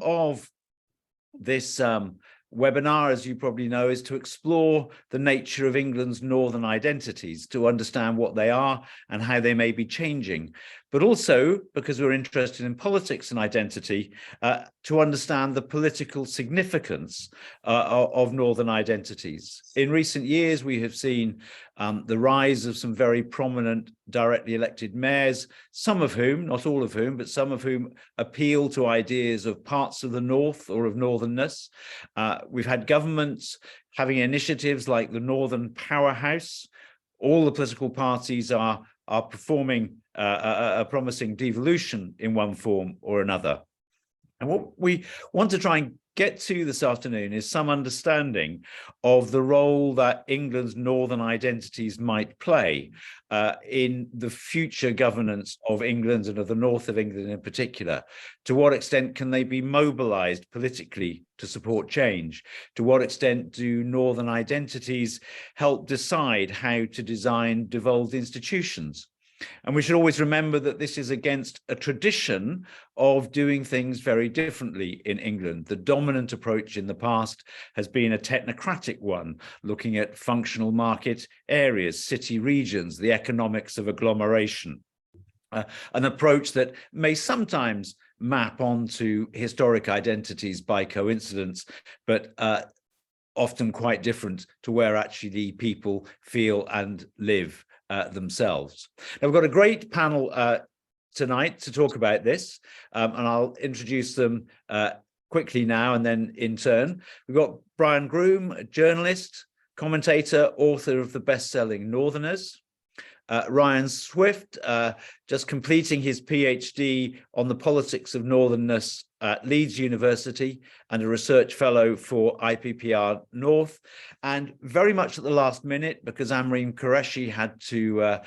of this webinar, as you probably know, is to explore the nature of England's northern identities, to understand what they are and how they may be changing, but also, because we're interested in politics and identity, to understand the political significance of northern identities. In recent years, we have seen the rise of some very prominent directly elected mayors, some of whom, not all of whom, but some of whom appeal to ideas of parts of the north or of northernness. We've had governments having initiatives like the Northern Powerhouse. All the political parties are performing a promising devolution in one form or another. And what we want to try and get to this afternoon is some understanding of the role that England's northern identities might play in the future governance of England and of the north of England in particular. To what extent can they be mobilized politically to support change? To what extent do northern identities help decide how to design devolved institutions? And we should always remember that this is against a tradition of doing things very differently in England. The dominant approach in the past has been a technocratic one, looking at functional market areas, city regions, the economics of agglomeration. An approach that may sometimes map onto historic identities by coincidence, but often quite different to where actually people feel and live themselves. Now, we've got a great panel tonight to talk about this, and I'll introduce them quickly now and then in turn. We've got Brian Groom, a journalist, commentator, author of the best-selling Northerners. Ryan Swift, just completing his PhD on the politics of northernness at Leeds University and a research fellow for IPPR North. And very much at the last minute, because Amreen Qureshi had to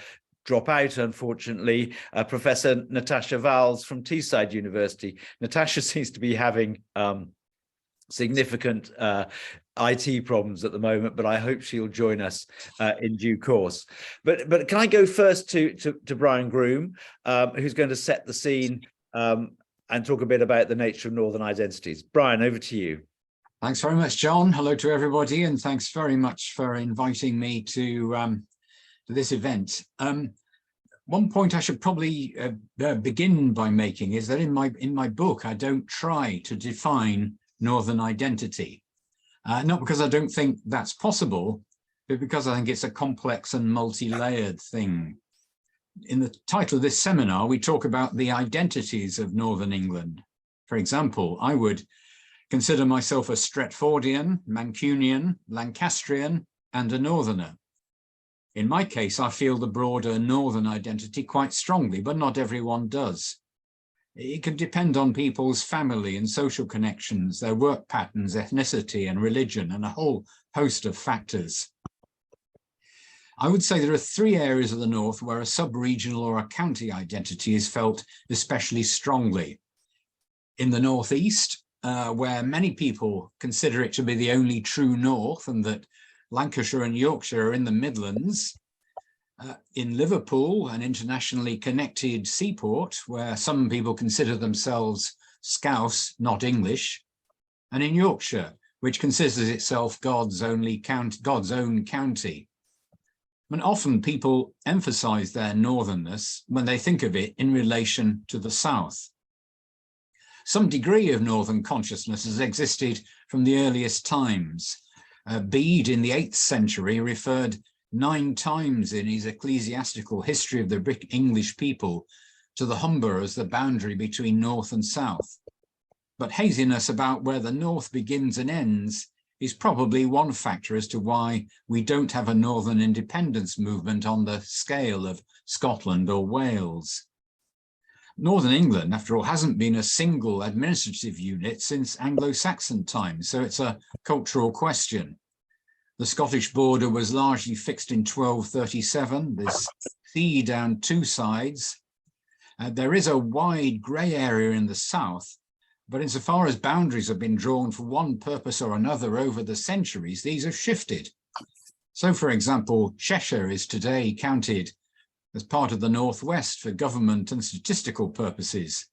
drop out, unfortunately, Professor Natasha Valls from Teesside University. Natasha seems to be having significant IT problems at the moment, but I hope she'll join us in due course. But can I go first to Brian Groom, who's going to set the scene and talk a bit about the nature of northern identities. Brian, over to you. Thanks very much, John. Hello to everybody, and thanks very much for inviting me to this event. One point I should probably begin by making is that in my book, I don't try to define northern identity. Not because I don't think that's possible, but because I think it's a complex and multi-layered thing. In the title of this seminar, we talk about the identities of Northern England. For example, I would consider myself a Stretfordian, Mancunian, Lancastrian, and a Northerner. In my case, I feel the broader Northern identity quite strongly, but not everyone does. It can depend on people's family and social connections, their work patterns, ethnicity and religion, and a whole host of factors. I would say there are three areas of the North where a sub-regional or a county identity is felt especially strongly. In the Northeast, where many people consider it to be the only true North, and that Lancashire and Yorkshire are in the Midlands. In Liverpool, an internationally connected seaport, where some people consider themselves Scouse, not English. And in Yorkshire, which considers itself God's own county. And often people emphasize their northernness when they think of it in relation to the south. Some degree of northern consciousness has existed from the earliest times. Bede in the 8th century referred 9 times in his ecclesiastical history of the English people to the Humber as the boundary between north and south. But haziness about where the north begins and ends is probably one factor as to why we don't have a northern independence movement on the scale of Scotland or Wales. Northern England, after all, hasn't been a single administrative unit since Anglo-Saxon times, so it's a cultural question. The Scottish border was largely fixed in 1237. There's sea down 2 sides. There is a wide grey area in the south, but insofar as boundaries have been drawn for one purpose or another over the centuries, these have shifted. So, for example, Cheshire is today counted as part of the Northwest for government and statistical purposes.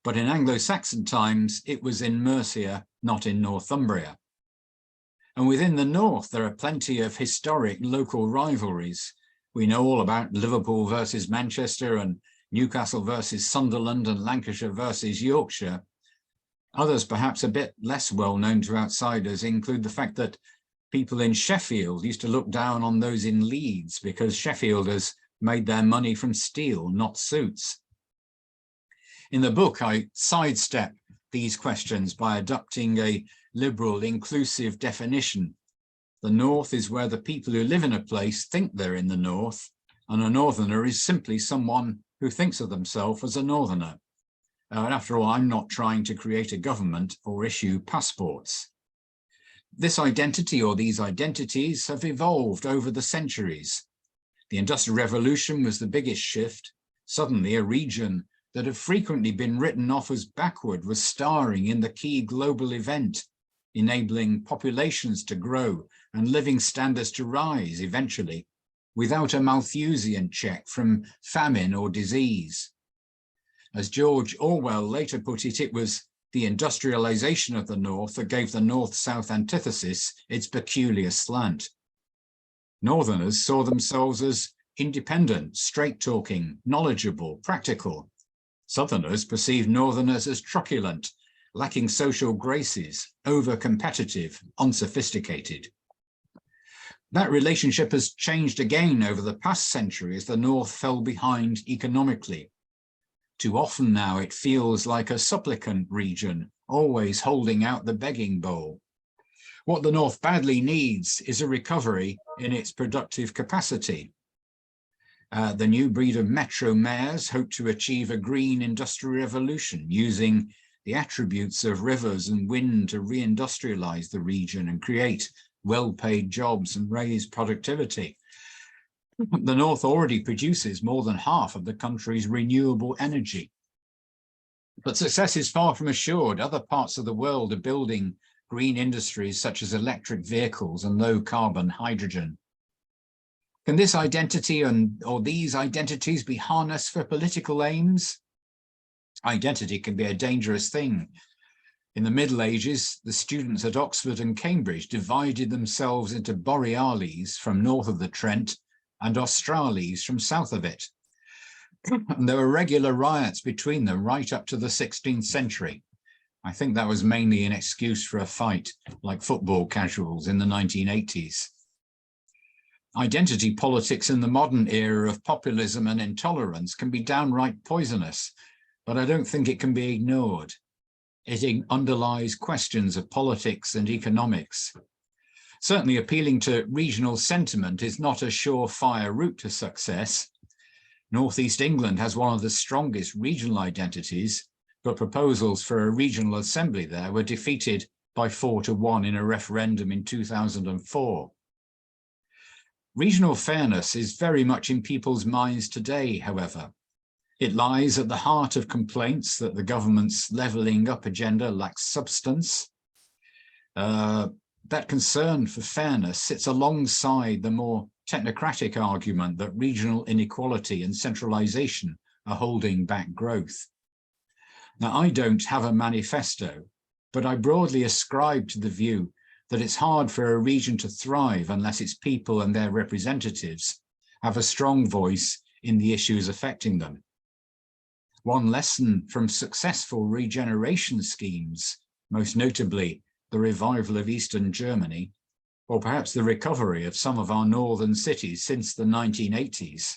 But in Anglo-Saxon times, it was in Mercia, not in Northumbria. And within the north, there are plenty of historic local rivalries. We know all about Liverpool versus Manchester and Newcastle versus Sunderland and Lancashire versus Yorkshire. Others, perhaps a bit less well known to outsiders, include the fact that people in Sheffield used to look down on those in Leeds because Sheffielders made their money from steel, not suits. In the book, I sidestep these questions by adopting a liberal, inclusive definition. The north is where the people who live in a place think they're in the north, and a northerner is simply someone who thinks of themselves as a northerner. And after all, I'm not trying to create a government or issue passports. This identity or these identities have evolved over the centuries. The Industrial Revolution was the biggest shift. Suddenly, a region that had frequently been written off as backward was starring in the key global event, enabling populations to grow and living standards to rise eventually, without a Malthusian check from famine or disease. As George Orwell later put it, it was the industrialization of the North that gave the North-South antithesis its peculiar slant. Northerners saw themselves as independent, straight-talking, knowledgeable, practical. Southerners perceived Northerners as truculent, lacking social graces, over-competitive, unsophisticated. That relationship has changed again over the past century as the North fell behind economically. Too often now it feels like a supplicant region, always holding out the begging bowl. What the North badly needs is a recovery in its productive capacity. The new breed of metro mayors hope to achieve a green industrial revolution using the attributes of rivers and wind to reindustrialize the region and create well-paid jobs and raise productivity. The North already produces more than half of the country's renewable energy. But success is far from assured. Other parts of the world are building green industries such as electric vehicles and low-carbon hydrogen. Can this identity or these identities be harnessed for political aims? Identity can be a dangerous thing. In the Middle Ages, the students at Oxford and Cambridge divided themselves into Boreales from north of the Trent and Australes from south of it. And there were regular riots between them right up to the 16th century. I think that was mainly an excuse for a fight, like football casuals in the 1980s. Identity politics in the modern era of populism and intolerance can be downright poisonous, but I don't think it can be ignored. It underlies questions of politics and economics. Certainly appealing to regional sentiment is not a surefire route to success. Northeast England has one of the strongest regional identities, but proposals for a regional assembly there were defeated by 4-1 in a referendum in 2004. Regional fairness is very much in people's minds today, however. It lies at the heart of complaints that the government's levelling up agenda lacks substance. That concern for fairness sits alongside the more technocratic argument that regional inequality and centralisation are holding back growth. Now, I don't have a manifesto, but I broadly ascribe to the view that it's hard for a region to thrive unless its people and their representatives have a strong voice in the issues affecting them. One lesson from successful regeneration schemes, most notably the revival of Eastern Germany, or perhaps the recovery of some of our northern cities since the 1980s,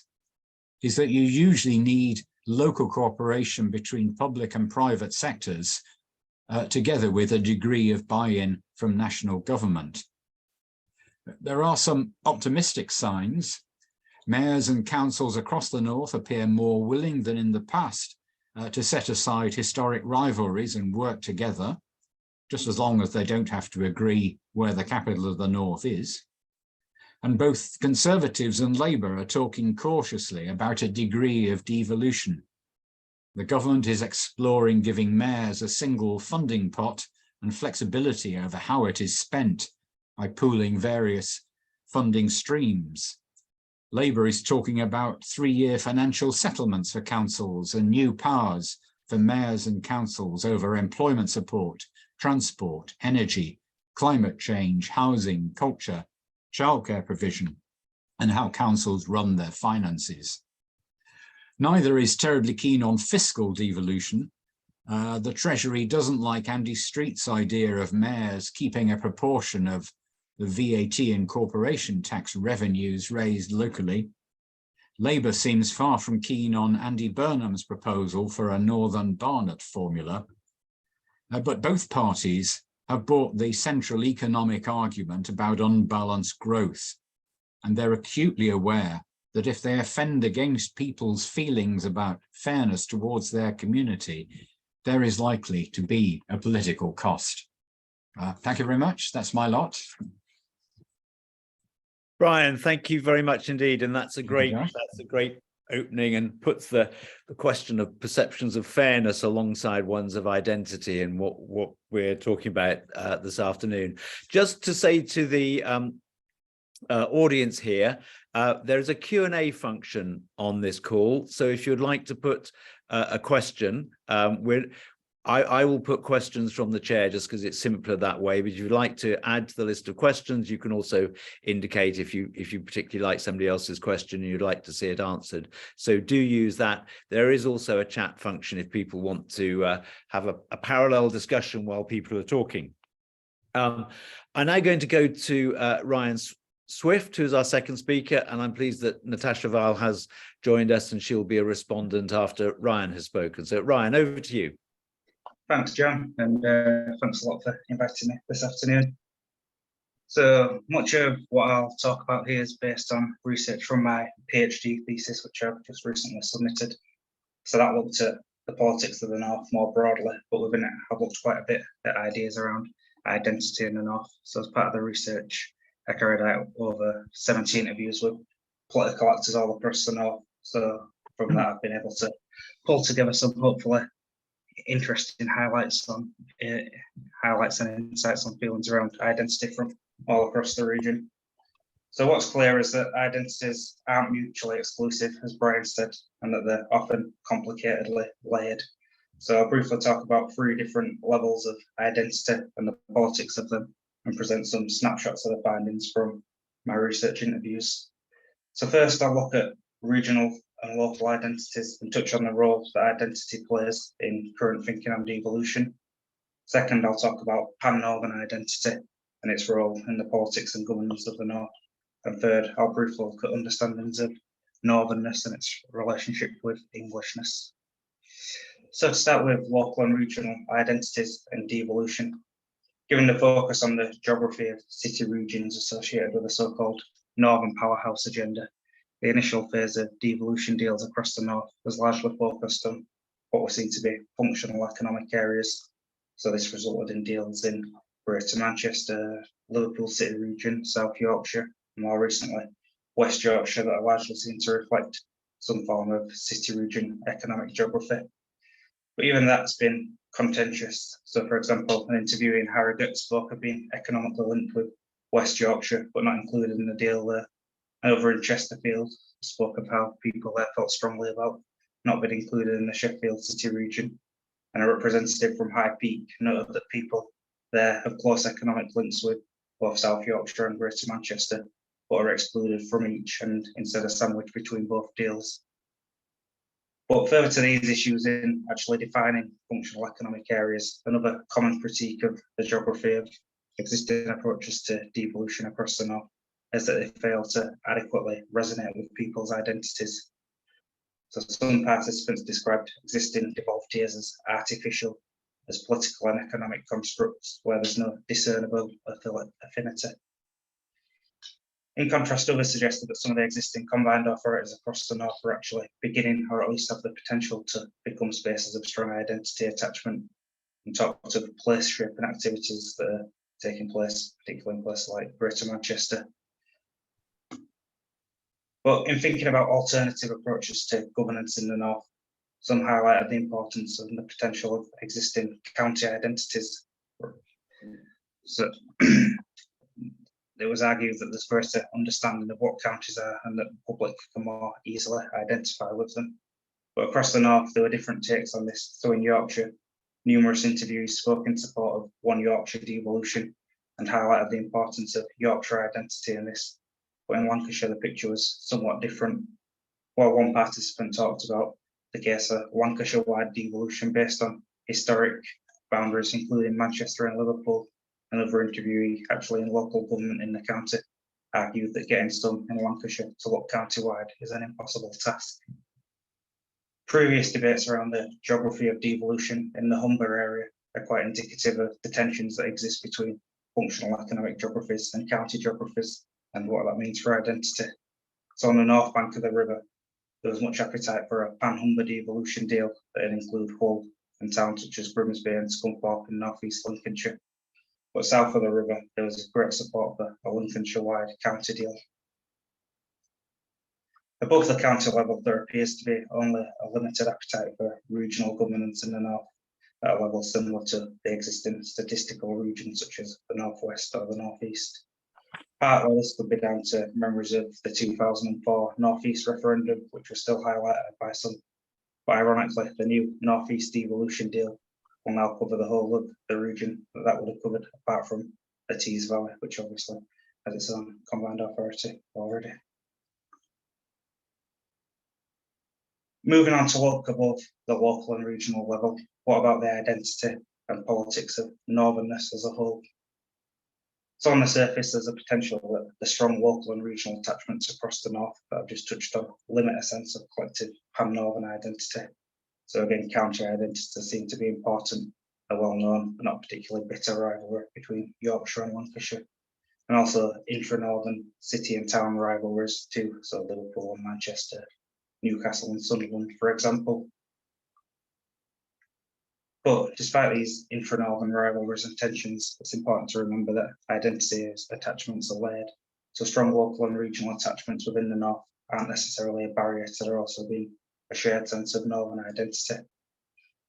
is that you usually need local cooperation between public and private sectors, together with a degree of buy-in from national government. There are some optimistic signs. Mayors and councils across the north appear more willing than in the past to set aside historic rivalries and work together, just as long as they don't have to agree where the capital of the north is. And both Conservatives and Labour are talking cautiously about a degree of devolution. The government is exploring giving mayors a single funding pot and flexibility over how it is spent by pooling various funding streams. Labour is talking about 3-year financial settlements for councils and new powers for mayors and councils over employment support, transport, energy, climate change, housing, culture, childcare provision, and how councils run their finances. Neither is terribly keen on fiscal devolution. The Treasury doesn't like Andy Street's idea of mayors keeping a proportion of the VAT and corporation tax revenues raised locally. Labour seems far from keen on Andy Burnham's proposal for a Northern Barnett formula. But both parties have bought the central economic argument about unbalanced growth, and they're acutely aware that if they offend against people's feelings about fairness towards their community, there is likely to be a political cost. Thank you very much. That's my lot. Brian, thank you very much indeed. And that's a great opening, and puts the question of perceptions of fairness alongside ones of identity and what we're talking about this afternoon. Just to say to the audience here, there's a Q&A function on this call. So if you'd like to put a question, I will put questions from the chair just because it's simpler that way. But if you'd like to add to the list of questions, you can also indicate if you particularly like somebody else's question and you'd like to see it answered. So do use that. There is also a chat function if people want to have a parallel discussion while people are talking. I'm now going to go to Ryan Swift, who's our second speaker, and I'm pleased that Natasha Val has joined us, and she'll be a respondent after Ryan has spoken. So Ryan, over to you. Thanks, John, and thanks a lot for inviting me this afternoon. So much of what I'll talk about here is based on research from my PhD thesis, which I've just recently submitted. So that looked at the politics of the North more broadly, but within it, I've looked quite a bit at ideas around identity in the North. So as part of the research, I carried out over 70 interviews with political actors all across the North. So from that, I've been able to pull together some hopefully interesting highlights and insights on feelings around identity from all across the region. So what's clear is that identities aren't mutually exclusive, as Brian said, and that they're often complicatedly layered. So I'll briefly talk about 3 different levels of identity and the politics of them, and present some snapshots of the findings from my research interviews. So first, I'll look at regional and local identities and touch on the role that identity plays in current thinking on devolution. Second, I'll talk about pan-Northern identity and its role in the politics and governance of the North. And third, I'll briefly look at understandings of Northernness and its relationship with Englishness. So to start with local and regional identities and devolution, given the focus on the geography of city regions associated with the so-called Northern Powerhouse agenda, the initial phase of devolution deals across the North was largely focused on what were seen to be functional economic areas. So this resulted in deals in Greater Manchester, Liverpool City region, South Yorkshire, and more recently, West Yorkshire, that are largely seen to reflect some form of city region economic geography. But even that's been contentious. So for example, an interview in Harrogate spoke of being economically linked with West Yorkshire, but not included in the deal there. And over in Chesterfield, spoke of how people there felt strongly about not being included in the Sheffield City region. And a representative from High Peak noted that people there have close economic links with both South Yorkshire and Greater Manchester, but are excluded from each and instead of sandwiched between both deals. But further to these issues in actually defining functional economic areas, another common critique of the geography of existing approaches to devolution across the North is that they fail to adequately resonate with people's identities. So some participants described existing devolved tiers as artificial, as political and economic constructs where there's no discernible affinity. In contrast, others suggested that some of the existing combined authorities across the North are actually beginning, or at least have the potential to become spaces of strong identity attachment, and talked of place shaping activities that are taking place, particularly in places like Greater Manchester. But in thinking about alternative approaches to governance in the North, some highlighted the importance and the potential of existing county identities. So it was argued that there's greater understanding of what counties are and that the public can more easily identify with them. But across the north, there were different takes on this. So in Yorkshire, numerous interviewees spoke in support of one Yorkshire devolution and highlighted the importance of Yorkshire identity in this. But in Lancashire, the picture was somewhat different. While one participant talked about the case of Lancashire-wide devolution based on historic boundaries, including Manchester and Liverpool, another interviewee, actually in local government in the county, argued that getting some in Lancashire to look county-wide is an impossible task. Previous debates around the geography of devolution in the Humber area are quite indicative of the tensions that exist between functional economic geographies and county geographies and what that means for identity. So on the north bank of the river, there was much appetite for a pan-Humber devolution deal that would include Hull and towns such as Grimsby and Scunthorpe in north east Lincolnshire. But south of the river, there was great support for a Lincolnshire-wide county deal. Above the county level, there appears to be only a limited appetite for regional governance in the north at a level similar to the existing statistical regions such as the northwest or the northeast. Partly this could be down to memories of the 2004 northeast referendum, which was still highlighted by some. But ironically, the new northeast devolution deal will now cover the whole of the region that would have covered, apart from the Tees Valley, which obviously has its own combined authority already. Moving on to look above the local and regional level, what about the identity and politics of northernness as a whole? So on the surface, there's a potential that the strong local and regional attachments across the north that I've just touched on limit a sense of collective pan-northern identity. So again, county identities seem to be important, a well-known but not particularly bitter rivalry between Yorkshire and Lancashire, and also intra-northern city and town rivalries too, so Liverpool and Manchester, Newcastle and Sunderland, for example. But despite these intra-northern rivalries and tensions, it's important to remember that identity attachments are layered. So strong local and regional attachments within the north aren't necessarily a barrier to there also being a shared sense of northern identity.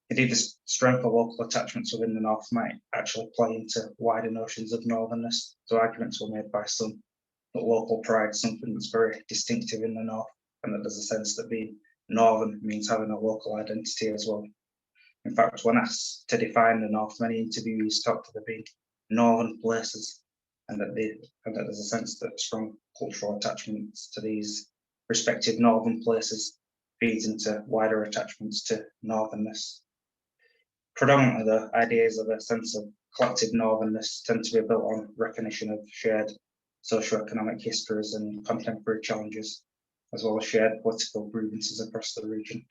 Indeed, the strength of local attachments within the north might actually play into wider notions of northernness. So arguments were made by some that local pride is something that's very distinctive in the north, and that there's a sense that being northern means having a local identity as well. In fact, when asked to define the north, many interviewees talked of there being northern places, and that there's a sense that strong cultural attachments to these respective northern places feeds into wider attachments to northernness. Predominantly, the ideas of a sense of collective northernness tend to be built on recognition of shared socio-economic histories and contemporary challenges, as well as shared political grievances across the region.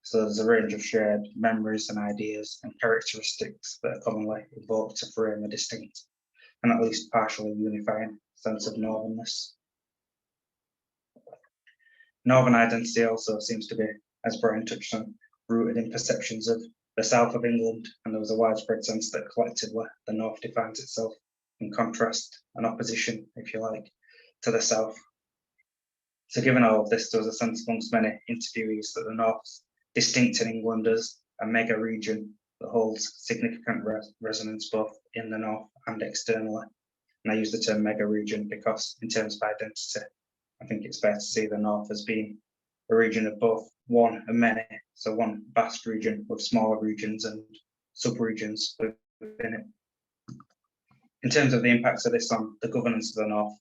So there's a range of shared memories and ideas and characteristics that are commonly invoked to frame a distinct and at least partially unifying sense of northernness. Northern identity also seems to be, as Brian touched on, rooted in perceptions of the south of England, and there was a widespread sense that collectively the north defines itself in contrast and opposition, if you like, to the south. So given all of this, there was a sense amongst many interviewees that the north's distinct in England as a mega region that holds significant resonance both in the north and externally. And I use the term mega region because in terms of identity, I think it's fair to see the north as being a region of both one and many. So one vast region with smaller regions and sub-regions within it. In terms of the impacts of this on the governance of the north,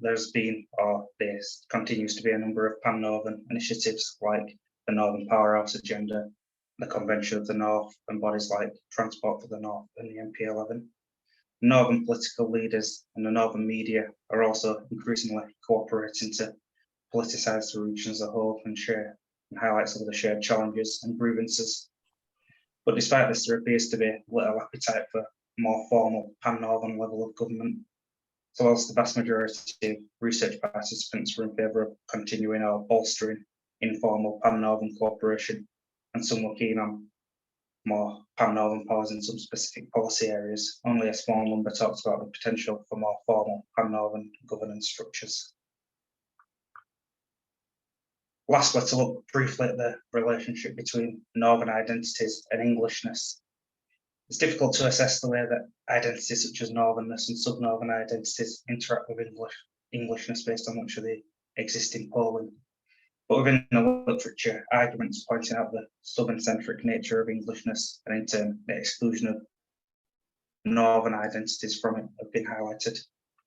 there's been, or there continues to be, a number of pan-northern initiatives like the Northern Powerhouse Agenda, the Convention of the North, and bodies like Transport for the North and the MP11. Northern political leaders and the northern media are also increasingly cooperating to politicise the region as a whole and highlight some of the shared challenges and grievances. But despite this, there appears to be little appetite for a more formal pan-northern level of government. So whilst the vast majority of research participants were in favour of continuing or bolstering informal pan-northern cooperation, and some were keen on more pan-northern powers in some specific policy areas, only a small number talked about the potential for more formal pan-northern governance structures. Lastly, to look briefly at the relationship between northern identities and Englishness. It's difficult to assess the way that identities such as northernness and sub-northern identities interact with Englishness based on much of the existing polling. But within the literature, arguments pointing out the southern-centric nature of Englishness and in turn the exclusion of northern identities from it have been highlighted.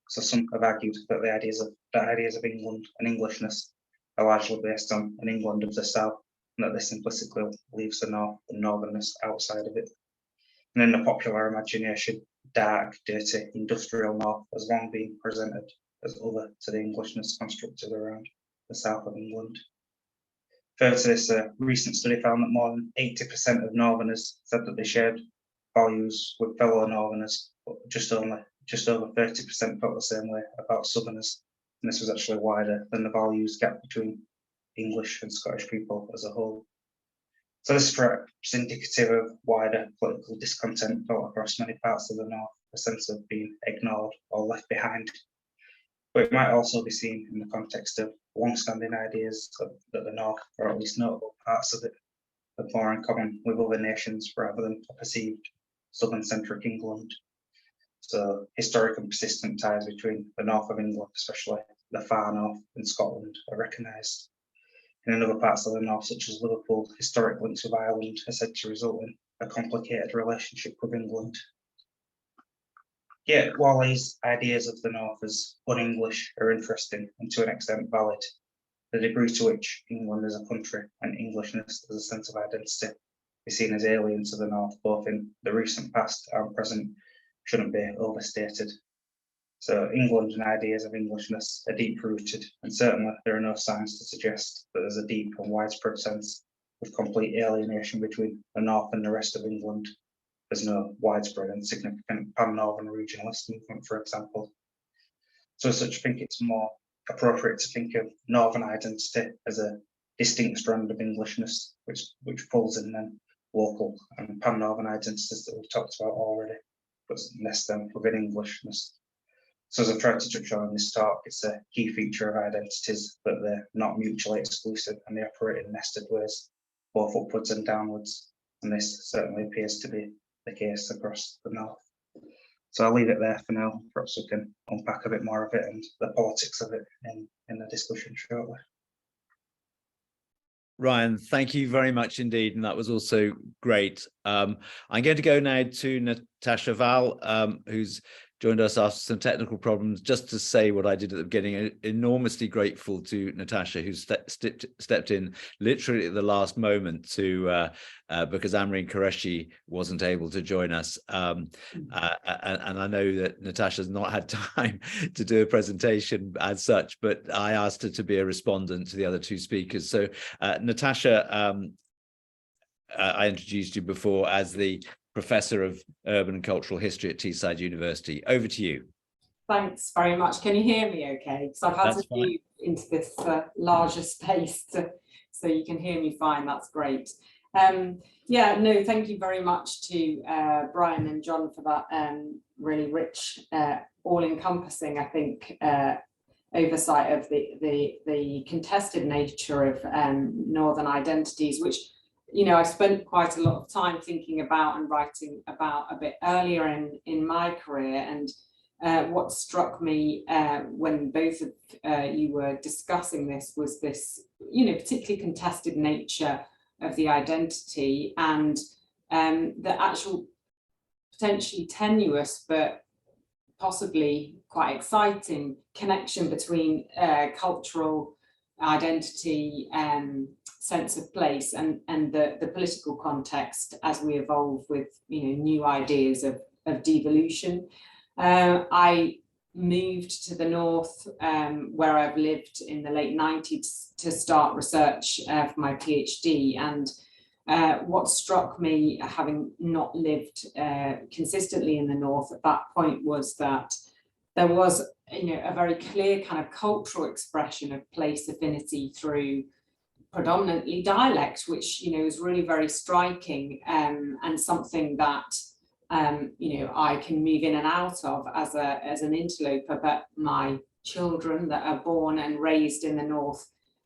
So some have argued that the ideas of England and Englishness are largely based on an England of the South, and that this implicitly leaves the North and Northernness outside of it. And in the popular imagination, dark, dirty, industrial North has long been presented as other to the Englishness constructed around the south of England. Further to this, a recent study found that more than 80% of Northerners said that they shared values with fellow Northerners, but just over 30% felt the same way about Southerners. And this was actually wider than the values gap between English and Scottish people as a whole. So this perhaps indicative of wider political discontent felt across many parts of the North, a sense of being ignored or left behind. But it might also be seen in the context of long-standing ideas that the North, or at least notable parts of it, have more in common with other nations rather than a perceived southern-centric England. So historic and persistent ties between the north of England, especially the far north and Scotland, are recognised. In other parts of the north, such as Liverpool, historic links with Ireland are said to result in a complicated relationship with England. Yet, while these ideas of the north as un-English are interesting and to an extent valid, the degree to which England as a country and Englishness as a sense of identity is seen as alien to the north, both in the recent past and present, shouldn't be overstated. So England and ideas of Englishness are deep-rooted, and certainly there are no signs to suggest that there's a deep and widespread sense of complete alienation between the north and the rest of England. There's no widespread and significant pan-northern regionalist movement, for example. So as such, I think it's more appropriate to think of northern identity as a distinct strand of Englishness, which pulls in then local and pan-northern identities that we've talked about already, but nest them within Englishness. So as I've tried to touch on in this talk, it's a key feature of identities that they're not mutually exclusive and they operate in nested ways, both upwards and downwards. And this certainly appears to be the case across the north. So I'll leave it there for now. Perhaps we can unpack a bit more of it and the politics of it in the discussion shortly. Ryan, thank you very much indeed. And that was also great. I'm going to go now to Natasha Val, who's joined us after some technical problems. Just to say what I did at the beginning, enormously grateful to Natasha, who stepped in literally at the last moment to because Amreen Qureshi wasn't able to join us. And I know that Natasha's not had time to do a presentation as such, but I asked her to be a respondent to the other two speakers. So Natasha, I introduced you before as the Professor of Urban and Cultural History at Teesside University. Over to you. Thanks very much. Can you hear me okay? Because I've had to move into this larger space so you can hear me fine. That's great. Yeah, no, thank you very much to Brian and John for that really rich, all-encompassing, I think, oversight of the contested nature of Northern identities, which, you know, I spent quite a lot of time thinking about and writing about a bit earlier in my career. And what struck me when both of you were discussing this was this, you know, particularly contested nature of the identity and the actual potentially tenuous but possibly quite exciting connection between cultural identity and sense of place and the political context as we evolve with, you know, new ideas of devolution. I moved to the north where I've lived in the late 90s to start research for my PhD, and what struck me, having not lived consistently in the north at that point, was that there was, you know, a very clear kind of cultural expression of place affinity through predominantly dialect, which, you know, is really very striking and something that you know, I can move in and out of as an interloper, but my children that are born and raised in the north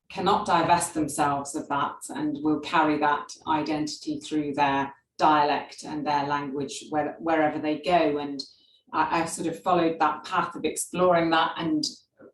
cannot divest themselves of that and will carry that identity through their dialect and their language wherever they go. And I've sort of followed that path of exploring that and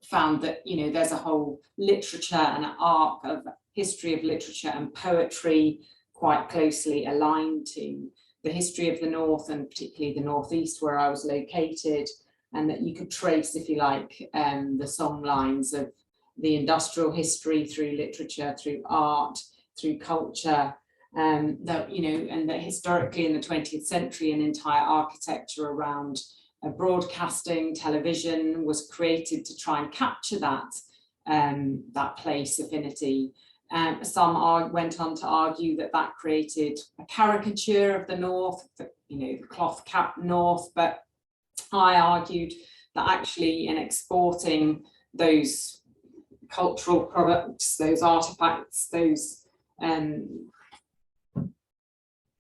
found that, you know, there's a whole literature and an arc of history of literature and poetry quite closely aligned to the history of the North, and particularly the Northeast where I was located, and that you could trace, if you like, the song lines of the industrial history through literature, through art, through culture, that, you know, and that historically in the 20th century an entire architecture around broadcasting, television was created to try and capture that, that place affinity. Some went on to argue that that created a caricature of the North, you know, the cloth cap North, but I argued that actually in exporting those cultural products, those artifacts, those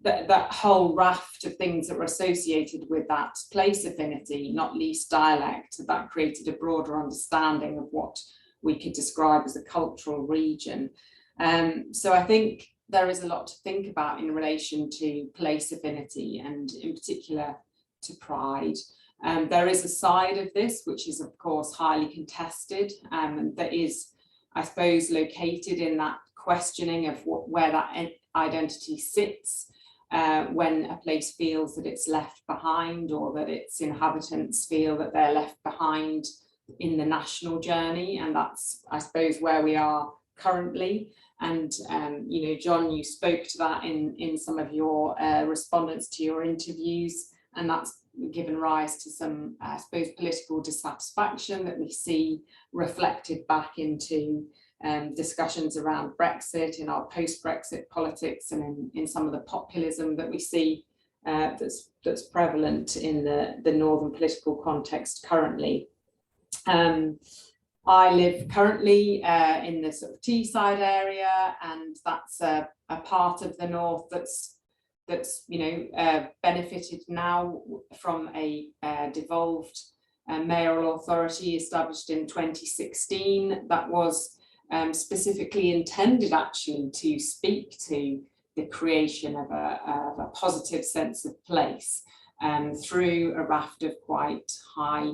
that whole raft of things that were associated with that place affinity, not least dialect, that created a broader understanding of what we could describe as a cultural region. So I think there is a lot to think about in relation to place affinity, and in particular to pride. There is a side of this which is of course highly contested, and that is, I suppose, located in that questioning of where that identity sits, when a place feels that it's left behind, or that its inhabitants feel that they're left behind in the national journey. And that's, I suppose, where we are currently. And you know, John, you spoke to that in some of your respondents to your interviews, and that's given rise to some, I suppose, political dissatisfaction that we see reflected back into discussions around Brexit, in our post-Brexit politics, and in some of the populism that we see that's prevalent in the northern political context currently. I live currently in the sort of Teesside area, and that's a part of the North that's you know, benefited now from a devolved mayoral authority established in 2016 that was specifically intended actually to speak to the creation of a positive sense of place through a raft of quite high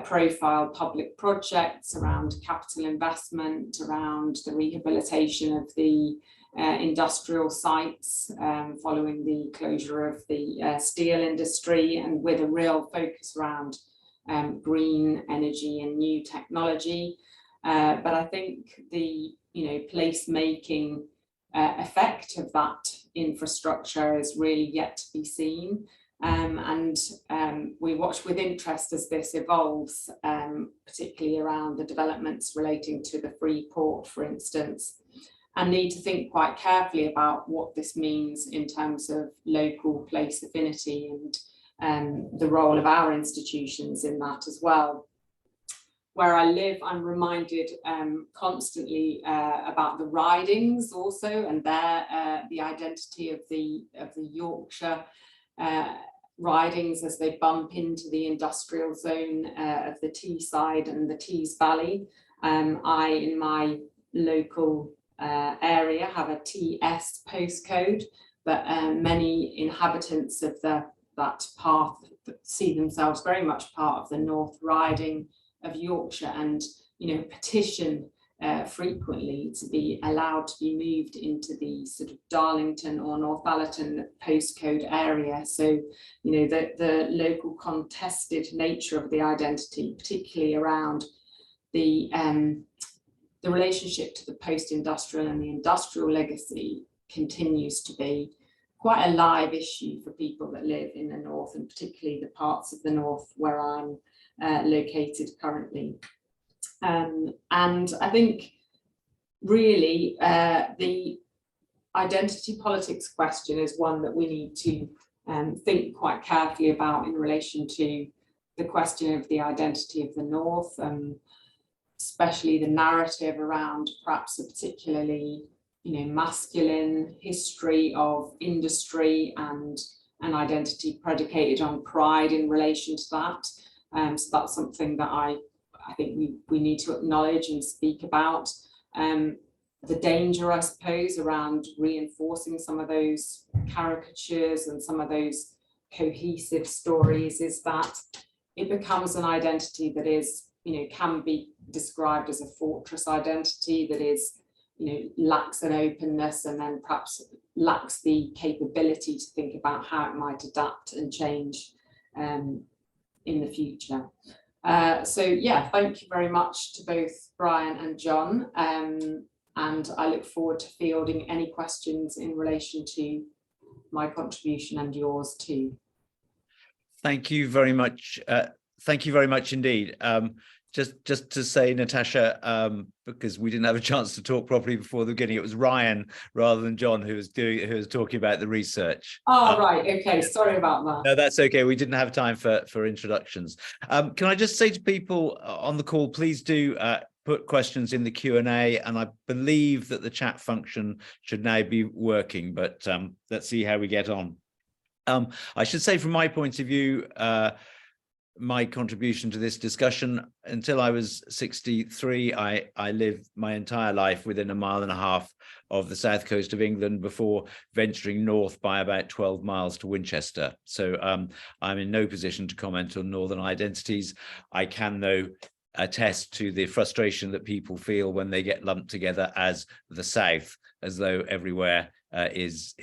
profile public projects around capital investment, around the rehabilitation of the industrial sites following the closure of the steel industry, and with a real focus around green energy and new technology. But I think the, you know, placemaking effect of that infrastructure is really yet to be seen. And we watch with interest as this evolves, particularly around the developments relating to the free port, for instance, and need to think quite carefully about what this means in terms of local place affinity and the role of our institutions in that as well. Where I live, I'm reminded constantly about the ridings also, and the identity of the Yorkshire ridings as they bump into the industrial zone of the Teesside and the Tees Valley. I, in my local area, have a TS postcode, but many inhabitants of that path see themselves very much part of the North Riding of Yorkshire, and, you know, petition frequently to be allowed to be moved into the sort of Darlington or Northallerton postcode area. So, you know, the local contested nature of the identity, particularly around the relationship to the post-industrial and the industrial legacy, continues to be quite a live issue for people that live in the North, and particularly the parts of the North where I'm located currently. And I think really the identity politics question is one that we need to think quite carefully about in relation to the question of the identity of the North, especially the narrative around perhaps a particularly, you know, masculine history of industry and an identity predicated on pride in relation to that. So that's something that I think we need to acknowledge and speak about. The danger, I suppose, around reinforcing some of those caricatures and some of those cohesive stories is that it becomes an identity that is can be described as a fortress identity that is, lacks an openness and then perhaps lacks the capability to think about how it might adapt and change in the future. So yeah, thank you very much to both Brian and John. And I look forward to fielding any questions in relation to my contribution and yours too. Thank you very much. Thank you very much indeed. Just to say, Natasha, because we didn't have a chance to talk properly before the beginning, it was Ryan rather than John who was talking about the research. Oh, right. Okay. Sorry about that. No, that's okay. We didn't have time for introductions. Can I just say to people on the call, please do put questions in the Q&A, and I believe that the chat function should now be working, but let's see how we get on. I should say from my point of view, my contribution to this discussion, until I was 63, I lived my entire life within 1.5 miles of the south coast of England before venturing north by about 12 miles to Winchester. So I'm in no position to comment on northern identities. I can, though, attest to the frustration that people feel when they get lumped together as the South, as though everywhere is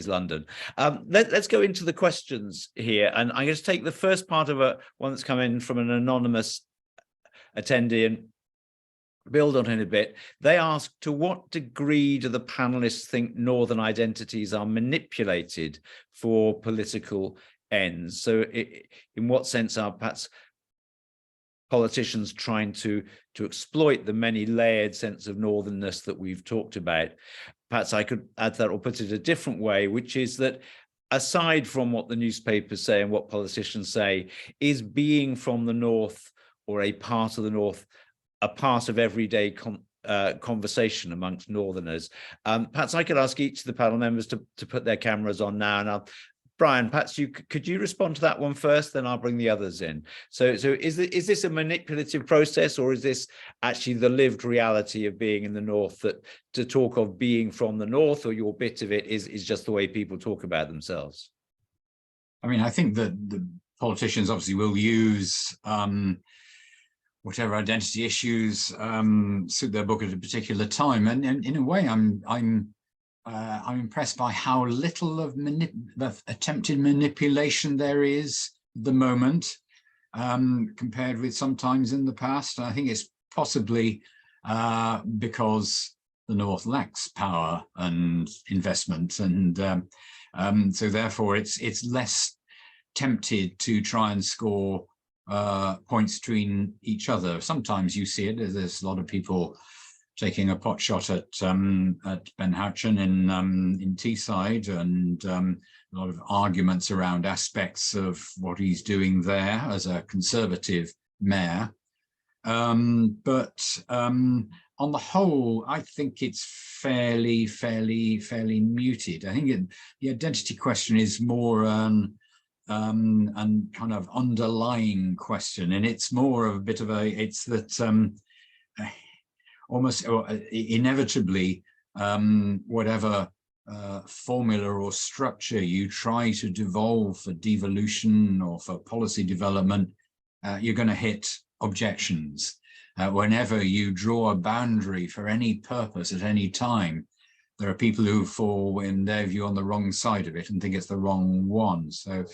London. Let's go into the questions here, and I'm going to take the first part of one that's come in from an anonymous attendee and build on it a bit. They ask, to what degree do the panelists think northern identities are manipulated for political ends? So in what sense are perhaps politicians trying to exploit the many layered sense of northernness that we've talked about? Perhaps I could add that, or put it a different way, which is that aside from what the newspapers say and what politicians say, is being from the north or a part of the north a part of everyday conversation amongst northerners? Perhaps I could ask each of the panel members to put their cameras on now, and Brian, perhaps could you respond to that one first, then I'll bring the others in. So is this a manipulative process, or is this actually the lived reality of being in the north, that to talk of being from the north or your bit of it is just the way people talk about themselves? I mean, I think that the politicians obviously will use whatever identity issues suit their book at a particular time, and in a way, I'm impressed by how little of attempted manipulation there is at the moment, compared with sometimes in the past. I think it's possibly because the North lacks power and investment, and so therefore it's less tempted to try and score points between each other. Sometimes you see it, there's a lot of people taking a pot shot at Ben Houchen in Teesside, and a lot of arguments around aspects of what he's doing there as a Conservative mayor. But on the whole, I think it's fairly muted. I think the identity question is more an kind of underlying question, and it's more of a bit of it's that almost inevitably, whatever formula or structure you try to devolve for devolution or for policy development, you're going to hit objections. Whenever you draw a boundary for any purpose at any time, there are people who fall, in their view, on the wrong side of it and think it's the wrong one. So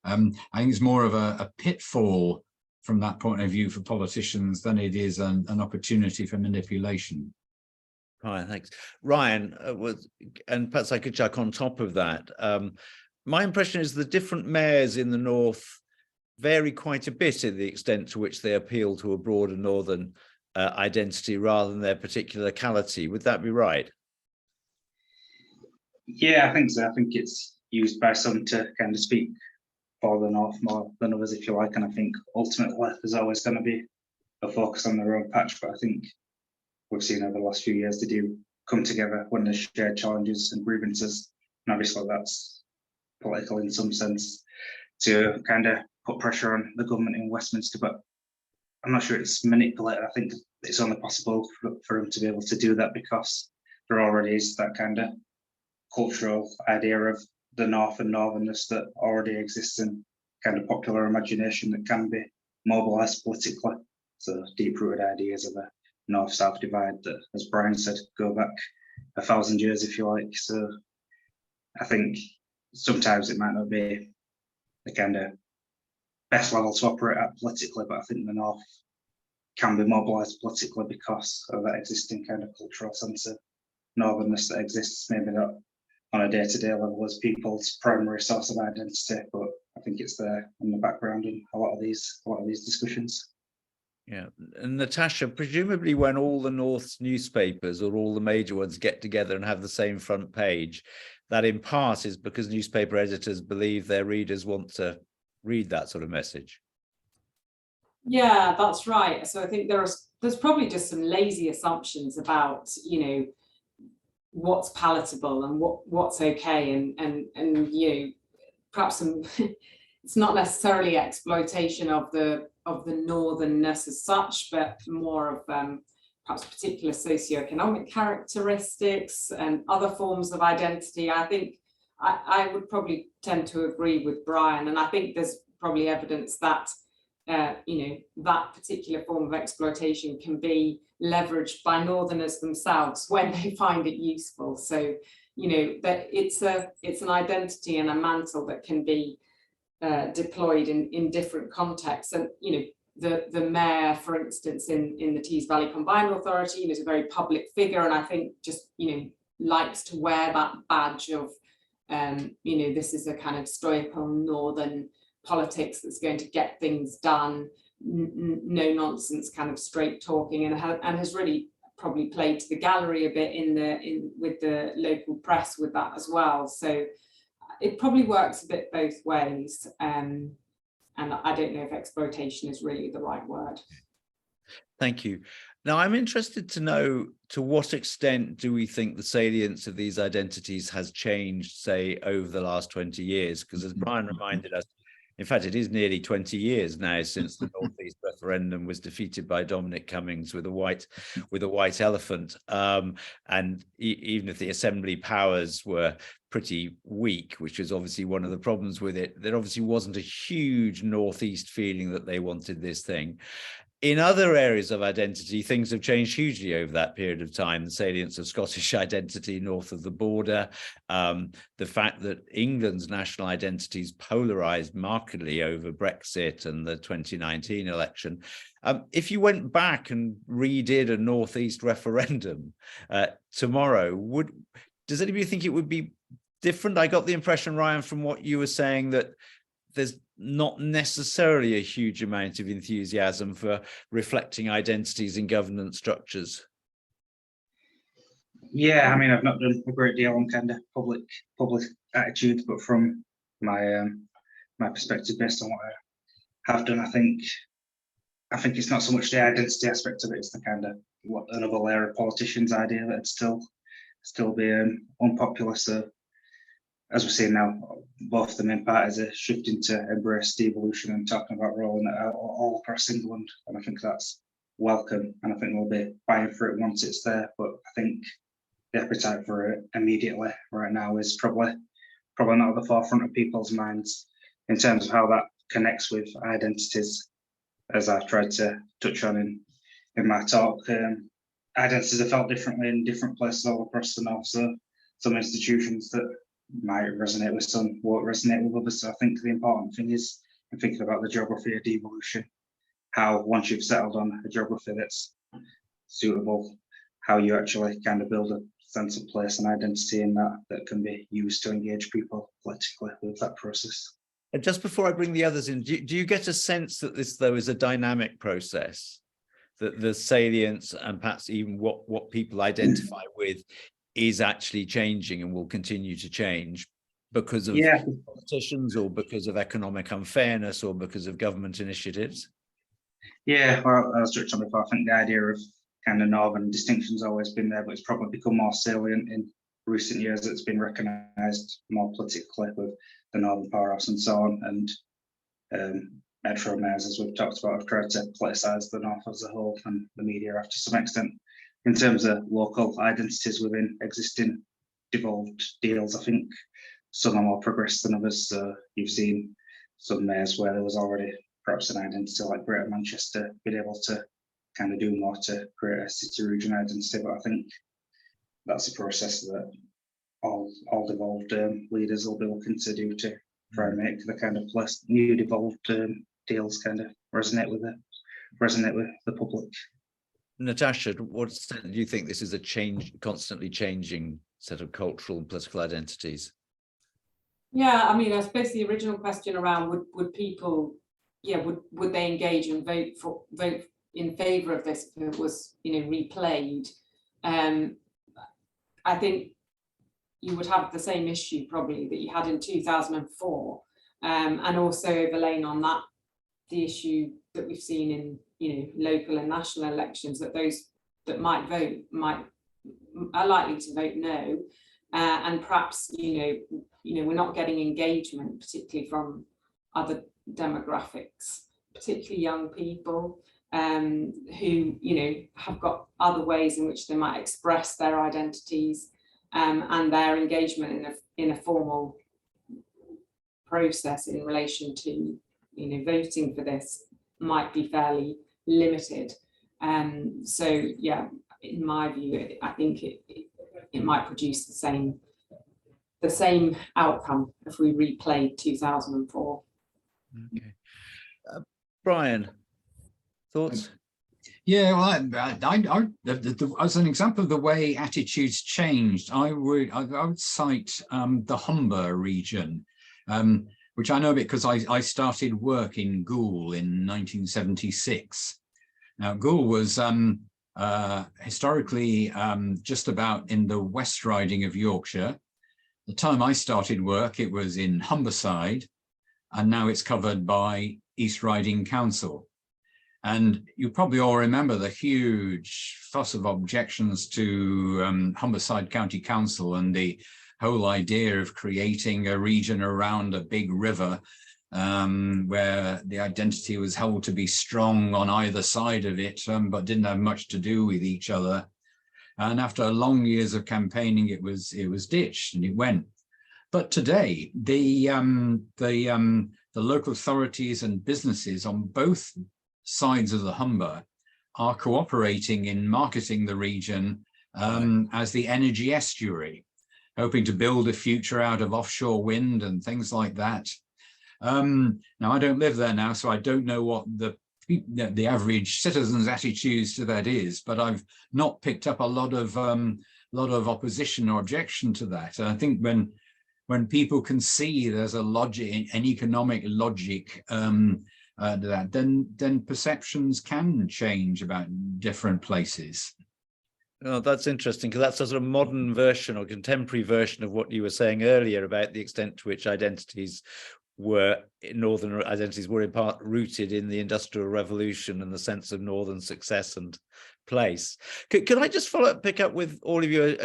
I think it's more of a pitfall from that point of view for politicians than it is an opportunity for manipulation. Right, thanks. Ryan, and perhaps I could chuck on top of that. My impression is the different mayors in the north vary quite a bit in the extent to which they appeal to a broader northern identity rather than their particular locality. Would that be right? Yeah, I think so. I think it's used by some to kind of speak for the north more than others, if you like, and I think ultimately there's always going to be a focus on their own patch, but I think we've seen over the last few years they do come together when there's shared challenges and grievances, and obviously that's political in some sense to kind of put pressure on the government in Westminster, but I'm not sure it's manipulated. I think it's only possible for them to be able to do that because there already is that kind of cultural idea of the north and northernness that already exists in kind of popular imagination that can be mobilized politically. So deep-rooted ideas of a north-south divide that, as Brian said, go back 1,000 years, if you like. So I think sometimes it might not be the kind of best level to operate at politically, but I think the north can be mobilised politically because of that existing kind of cultural sense of northernness that exists, maybe not on a day-to-day level as people's primary source of identity, but I think it's there in the background in a lot of these discussions. Yeah, and Natasha, presumably when all the North's newspapers or all the major ones get together and have the same front page, that in part is because newspaper editors believe their readers want to read that sort of message. Yeah, that's right. So I think there's probably just some lazy assumptions about, you know, what's palatable and what's okay, and you know, perhaps some it's not necessarily exploitation of the northernness as such, but more of perhaps particular socioeconomic characteristics and other forms of identity. I think I would probably tend to agree with Brian, and I think there's probably evidence that you know, that particular form of exploitation can be leveraged by northerners themselves when they find it useful. So, you know, that it's an identity and a mantle that can be deployed in different contexts. And, you know, the mayor, for instance, in the Tees Valley Combined Authority, is a very public figure, and I think just, you know, likes to wear that badge of, you know, this is a kind of stoical northern politics that's going to get things done, no nonsense kind of straight talking, and has really probably played to the gallery a bit with the local press with that as well. So it probably works a bit both ways, and I don't know if exploitation is really the right word. Thank you. Now, I'm interested to know, to what extent do we think the salience of these identities has changed, say, over the last 20 years? Because as Brian reminded us, in fact, it is nearly 20 years now since the North East referendum was defeated by Dominic Cummings with a white elephant. And even if the assembly powers were pretty weak, which was obviously one of the problems with it, there obviously wasn't a huge Northeast feeling that they wanted this thing. In other areas of identity, things have changed hugely over that period of time. The salience of Scottish identity north of the border, the fact that England's national identities polarized markedly over Brexit and the 2019 election. If you went back and redid a Northeast referendum tomorrow, does anybody think it would be different? I got the impression, Ryan, from what you were saying, that there's not necessarily a huge amount of enthusiasm for reflecting identities in governance structures. Yeah, I mean, I've not done a great deal on kind of public attitudes, but from my my perspective, based on what I have done, I think it's not so much the identity aspect of it; it's the kind of another layer of politicians' idea that it'd still be unpopular. So, as we're seeing now, both the main parties are shifting to embrace devolution and talking about rolling it out all across England, and I think that's welcome, and I think we'll be buying for it once it's there. But I think the appetite for it immediately right now is probably not at the forefront of people's minds in terms of how that connects with identities, as I've tried to touch on in my talk. Identities are felt differently in different places all across the north, so some institutions that might resonate with some won't resonate with others. So I think the important thing is, in thinking about the geography of devolution, how once you've settled on a geography that's suitable, how you actually kind of build a sense of place and identity in that can be used to engage people politically with that process. And just before I bring the others in, do you get a sense that this, though, is a dynamic process, that the salience and perhaps even what people identify with is actually changing and will continue to change because of politicians, or because of economic unfairness, or because of government initiatives? Yeah, well, as touched on before, I think the idea of kind of northern distinction's always been there, but it's probably become more salient in recent years. It's been recognised more politically with the Northern Powerhouse and so on, and metro mayors, as we've talked about, have tried to politicise the north as a whole, and the media have to some extent. In terms of local identities within existing devolved deals, I think some are more progressed than others. So you've seen some mayors where there was already perhaps an identity like Greater Manchester being able to kind of do more to create a city region identity. But I think that's a process that all devolved leaders will be looking to do to try and make the kind of less new devolved deals kind of resonate with the public. Natasha, to what extent do you think this is a constantly changing set of cultural and political identities? Yeah, I mean, I suppose the original question around would people, would they engage and vote in favour of this if it was, replayed? I think you would have the same issue probably that you had in 2004, and also overlaying on that the issue that we've seen in local and national elections, that those that might vote are likely to vote no, and perhaps we're not getting engagement, particularly from other demographics, particularly young people who have got other ways in which they might express their identities, and their engagement in a formal process in relation to voting for this might be fairly limited. So yeah, in my view, I think it might produce the same outcome if we replayed 2004. Okay, Brian, thoughts? Yeah, well, as an example of the way attitudes changed, I would cite the Humber region, which I know because I started work in Goole in 1976. Now, Goole was historically just about in the West Riding of Yorkshire. The time I started work, it was in Humberside, and now it's covered by East Riding Council. And you probably all remember the huge fuss of objections to Humberside County Council and the whole idea of creating a region around a big river where the identity was held to be strong on either side of it, but didn't have much to do with each other. And after long years of campaigning, it was ditched and it went. But today, the local authorities and businesses on both sides of the Humber are cooperating in marketing the region as the energy estuary, hoping to build a future out of offshore wind and things like that. Now, I don't live there now, so I don't know what the average citizen's attitudes to that is, but I've not picked up a lot of opposition or objection to that. And I think when people can see there's a logic, an economic logic that, then perceptions can change about different places. Oh, that's interesting, because that's a sort of modern version or contemporary version of what you were saying earlier about the extent to which northern identities were in part rooted in the Industrial Revolution and the sense of northern success and place. Could I just pick up with all of you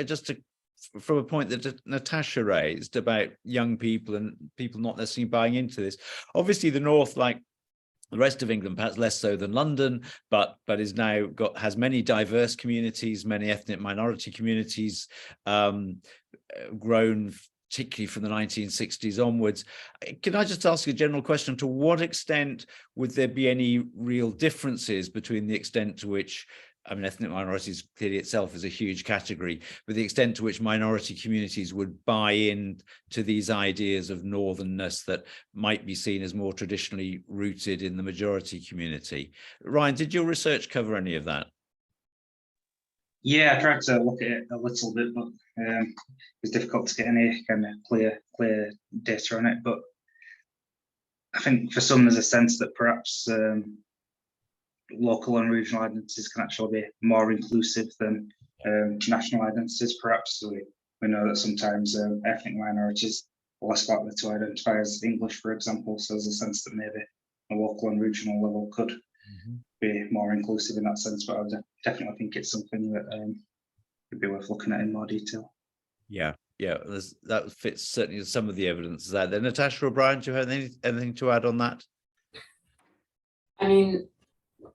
from a point that Natasha raised about young people and people not necessarily buying into this? Obviously, the North, like the rest of England, perhaps less so than London, but is now has many diverse communities, many ethnic minority communities, grown particularly from the 1960s onwards. Can I just ask a general question? To what extent would there be any real differences between the extent to which, I mean, ethnic minorities clearly itself is a huge category, but the extent to which minority communities would buy in to these ideas of northernness that might be seen as more traditionally rooted in the majority community? Ryan, did your research cover any of that? Yeah, I tried to look at it a little bit, but it was difficult to get any kind of clear data on it. But I think for some there's a sense that perhaps local and regional identities can actually be more inclusive than national identities. Perhaps we know that sometimes ethnic minorities are less likely to identify as English, for example. So there's a sense that maybe a local and regional level could be more inclusive in that sense. But I definitely think it's something that would be worth looking at in more detail. Yeah, that fits certainly some of the evidence out there. Natasha or Brian, do you have anything to add on that? I mean,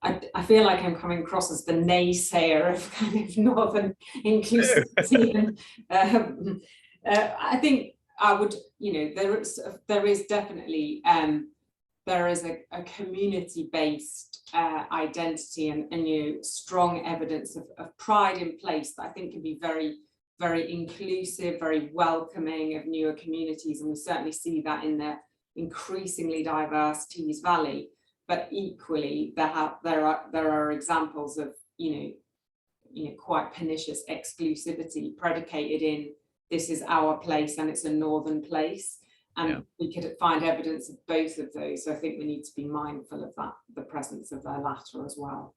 I feel like I'm coming across as the naysayer of kind of northern inclusivity. And I think I would, there is definitely there is a community-based identity and strong evidence of pride in place that I think can be very, very inclusive, very welcoming of newer communities, and we certainly see that in the increasingly diverse Tees Valley. But equally, there are examples of quite pernicious exclusivity predicated in this is our place and it's a northern place. And we could find evidence of both of those. So I think we need to be mindful of that, the presence of the latter as well.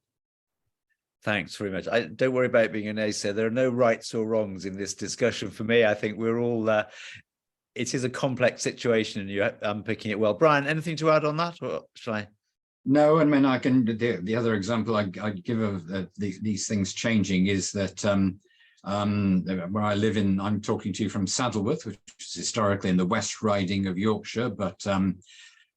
Thanks very much. Don't worry about being an naysayer. There are no rights or wrongs in this discussion for me. I think we're all, it is a complex situation and you're unpicking it well. Brian, anything to add on that, or shall I? No, I mean, I can, the other example I'd give of these things changing is that where I live in, I'm talking to you from Saddleworth, which is historically in the West Riding of Yorkshire, but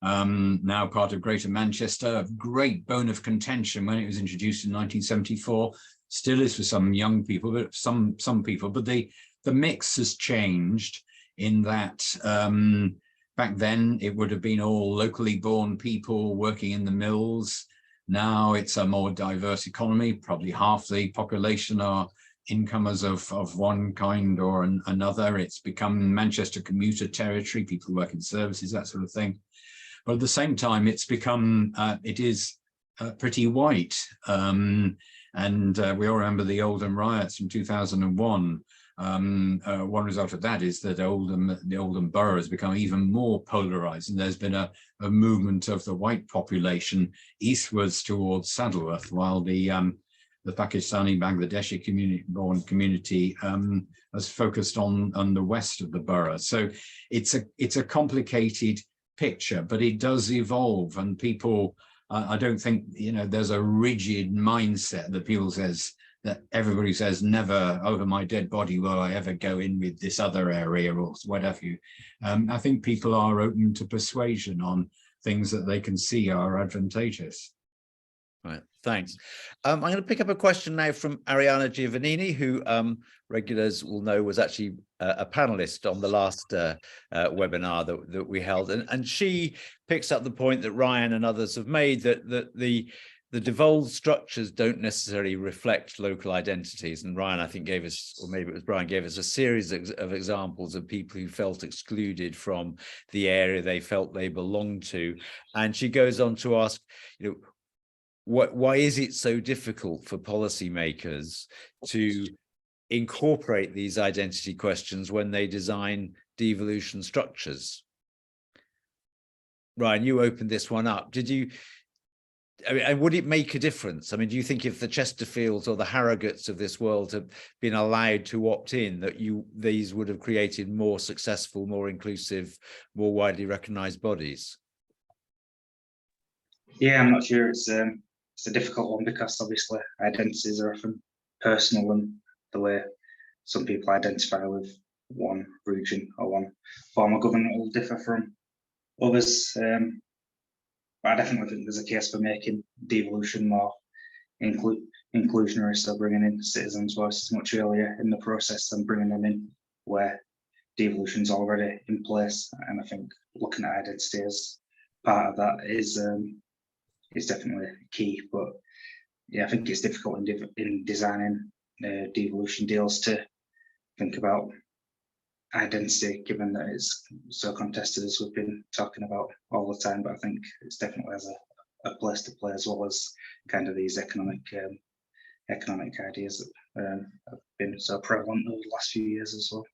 now part of Greater Manchester, a great bone of contention when it was introduced in 1974, still is for some young people, but some people, but the mix has changed in that back then it would have been all locally born people working in the mills. Now it's a more diverse economy, probably half the population are incomers of one kind or another. It's become Manchester commuter territory, people work in services, that sort of thing. But at the same time, it's become, it is pretty white. And we all remember the Oldham riots in 2001. One result of that is that the Oldham borough has become even more polarized, and there's been a movement of the white population eastwards towards Saddleworth, while the Pakistani Bangladeshi community has focused on the west of the borough. So it's a complicated picture, but it does evolve, and people, I don't think, there's a rigid mindset that people says, that everybody says, never over my dead body will I ever go in with this other area or what have you. I think people are open to persuasion on things that they can see are advantageous. Right, thanks. I'm going to pick up a question now from Ariana Giovannini, who regulars will know was actually a panelist on the last webinar that we held. And she picks up the point that Ryan and others have made, that the devolved structures don't necessarily reflect local identities. And Ryan, I think, gave us, or maybe it was Brian, gave us a series of examples of people who felt excluded from the area they felt they belonged to. And she goes on to ask, why is it so difficult for policymakers to incorporate these identity questions when they design devolution structures? Ryan, you opened this one up. Did you, and would it make a difference? I mean, do you think if the Chesterfields or the Harrogats of this world have been allowed to opt in, that these would have created more successful, more inclusive, more widely recognized bodies? Yeah, I'm not sure. It's a difficult one, because obviously identities are often personal, and the way some people identify with one region or one form of government will differ from others. But I definitely think there's a case for making devolution more inclusionary, so bringing in citizens' voices much earlier in the process than bringing them in where devolution's already in place. And I think looking at identity as part of that is definitely key. But yeah, I think it's difficult in designing devolution deals to think about identity, given that it's so contested, as we've been talking about all the time. But I think it's definitely has a place to play, as well as kind of these economic ideas that have been so prevalent over the last few years as well.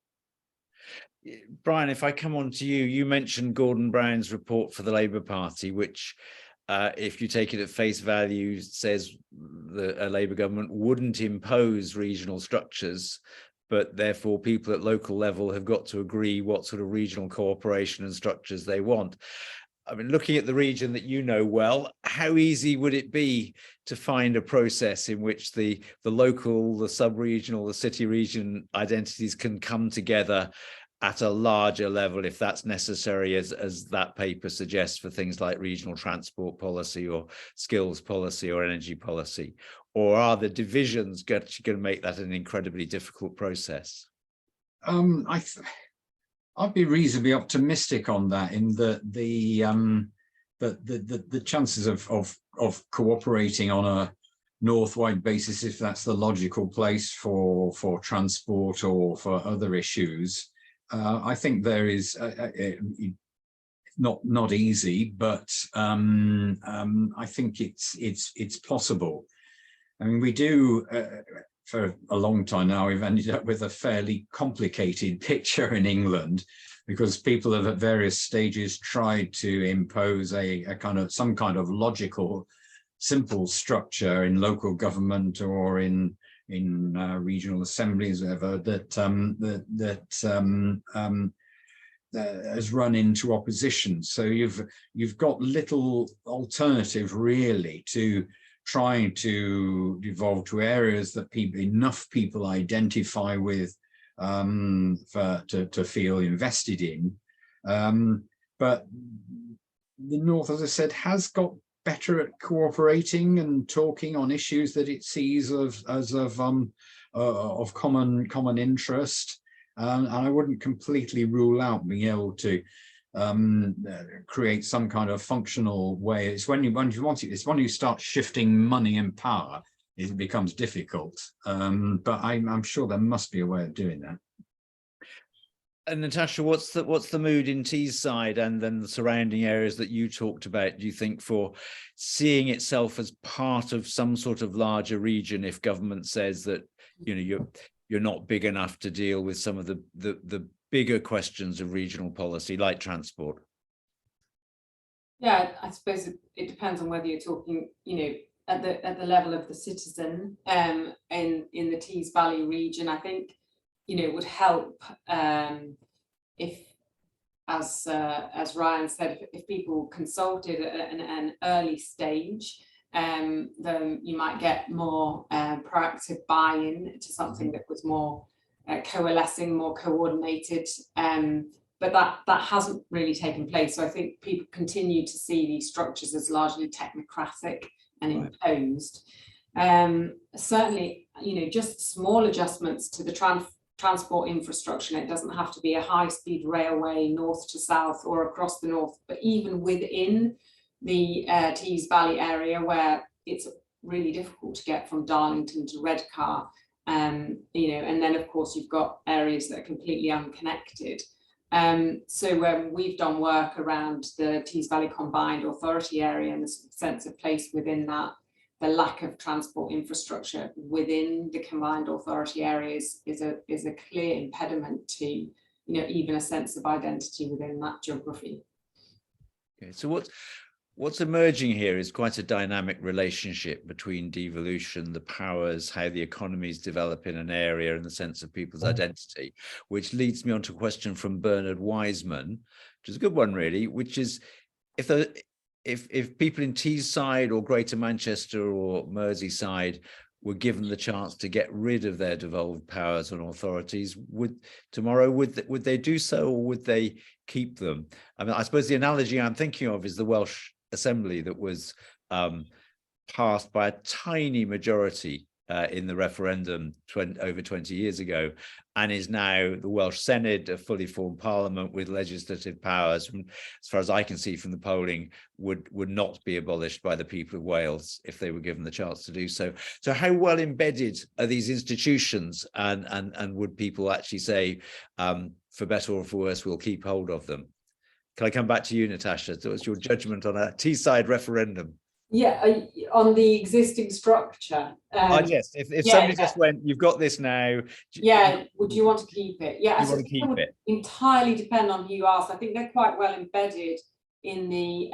Brian, if I come on to you, you mentioned Gordon Brown's report for the Labour Party, which if you take it at face value, says that a Labour government wouldn't impose regional structures, but therefore people at local level have got to agree what sort of regional cooperation and structures they want. I mean, looking at the region that you know well, how easy would it be to find a process in which the local, the sub-regional, the city region identities can come together at a larger level, if that's necessary, as that paper suggests, for things like regional transport policy or skills policy or energy policy? Or are the divisions going to make that an incredibly difficult process? I'd be reasonably optimistic on that, in that the the chances of cooperating on a north-wide basis, if that's the logical place for transport or for other issues, I think there is not easy, but I think it's possible. I mean, we do for a long time now. We've ended up with a fairly complicated picture in England, because people have at various stages tried to impose some kind of logical, simple structure in local government or in regional assemblies, whatever, that has run into opposition. So you've got little alternative really to trying to devolve to areas that enough people identify with to feel invested in. But the North, as I said, has got better at cooperating and talking on issues that it sees as of common interest. And I wouldn't completely rule out being able to create some kind of functional way. It's when you start shifting money and power, it becomes difficult. But I'm sure there must be a way of doing that. And Natasha, what's the mood in Teesside and then the surrounding areas that you talked about, do you think, for seeing itself as part of some sort of larger region if government says that, you know, you're not big enough to deal with some of the bigger questions of regional policy, like transport? Yeah, I suppose it depends on whether you're talking, you know, at the level of the citizen in the Tees Valley region. I think, you know, it would help if, as Ryan said, if people consulted at an early stage, then you might get more proactive buy-in to something that was more coalescing, more coordinated. But that hasn't really taken place. So I think people continue to see these structures as largely technocratic and imposed. Certainly, you know, just small adjustments to the transport infrastructure. It doesn't have to be a high-speed railway north to south or across the north, but even within the Tees Valley area, where it's really difficult to get from Darlington to Redcar, you know, and then of course you've got areas that are completely unconnected. So when we've done work around the Tees Valley Combined Authority area and the sense of place within that, the lack of transport infrastructure within the Combined Authority areas is a clear impediment to, you know, even a sense of identity within that geography. Okay, so what's emerging here is quite a dynamic relationship between devolution, the powers, how the economies develop in an area, and the sense of people's identity, which leads me on to a question from Bernard Wiseman, which is a good one really, which is if people in Teesside or Greater Manchester or Merseyside were given the chance to get rid of their devolved powers and authorities, would they do so, or would they keep them? I mean, I suppose the analogy I'm thinking of is the Welsh Assembly that was passed by a tiny majority in the referendum over 20 years ago, and is now the Welsh Senate, a fully formed parliament with legislative powers, as far as I can see from the polling, would not be abolished by the people of Wales if they were given the chance to do so. So how well embedded are these institutions, and would people actually say, for better or for worse, we'll keep hold of them? Can I come back to you, Natasha? So what's your judgment on a Teesside referendum? Yeah, on the existing structure. Yes, if somebody just went, you've got this now. Yeah, would you want to keep it? Yeah, you want to keep it. Entirely depend on who you ask. I think they're quite well embedded in the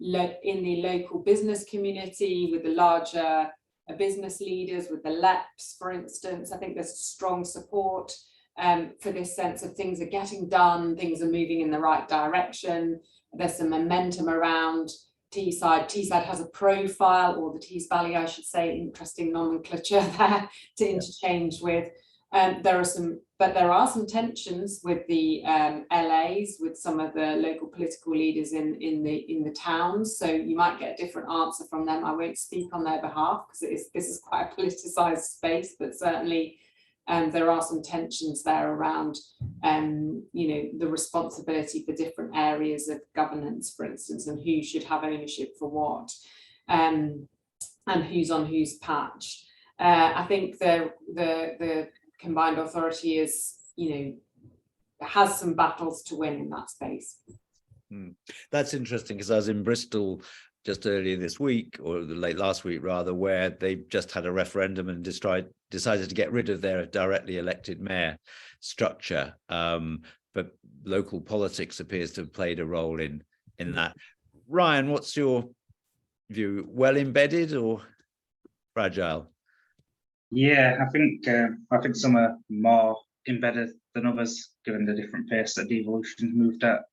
local business community, with the larger business leaders, with the LEPs, for instance. I think there's strong support for this sense of things are getting done, things are moving in the right direction. There's some momentum around Teesside. Teesside has a profile, or the Tees Valley, I should say, interesting nomenclature there to interchange with. There are some tensions with the LAs, with some of the local political leaders in the towns. So you might get a different answer from them. I won't speak on their behalf because this is quite a politicised space, but certainly there are some tensions there around, you know, the responsibility for different areas of governance, for instance, and who should have ownership for what, and who's on whose patch. I think the combined authority is, you know, has some battles to win in that space. That's interesting, because I was in Bristol just earlier this week, or late last week rather, where they just had a referendum and decided to get rid of their directly elected mayor structure. But local politics appears to have played a role in that. Ryan, what's your view? Well embedded or fragile? Yeah, I think some are more embedded than others, given the different pace that devolution's moved at.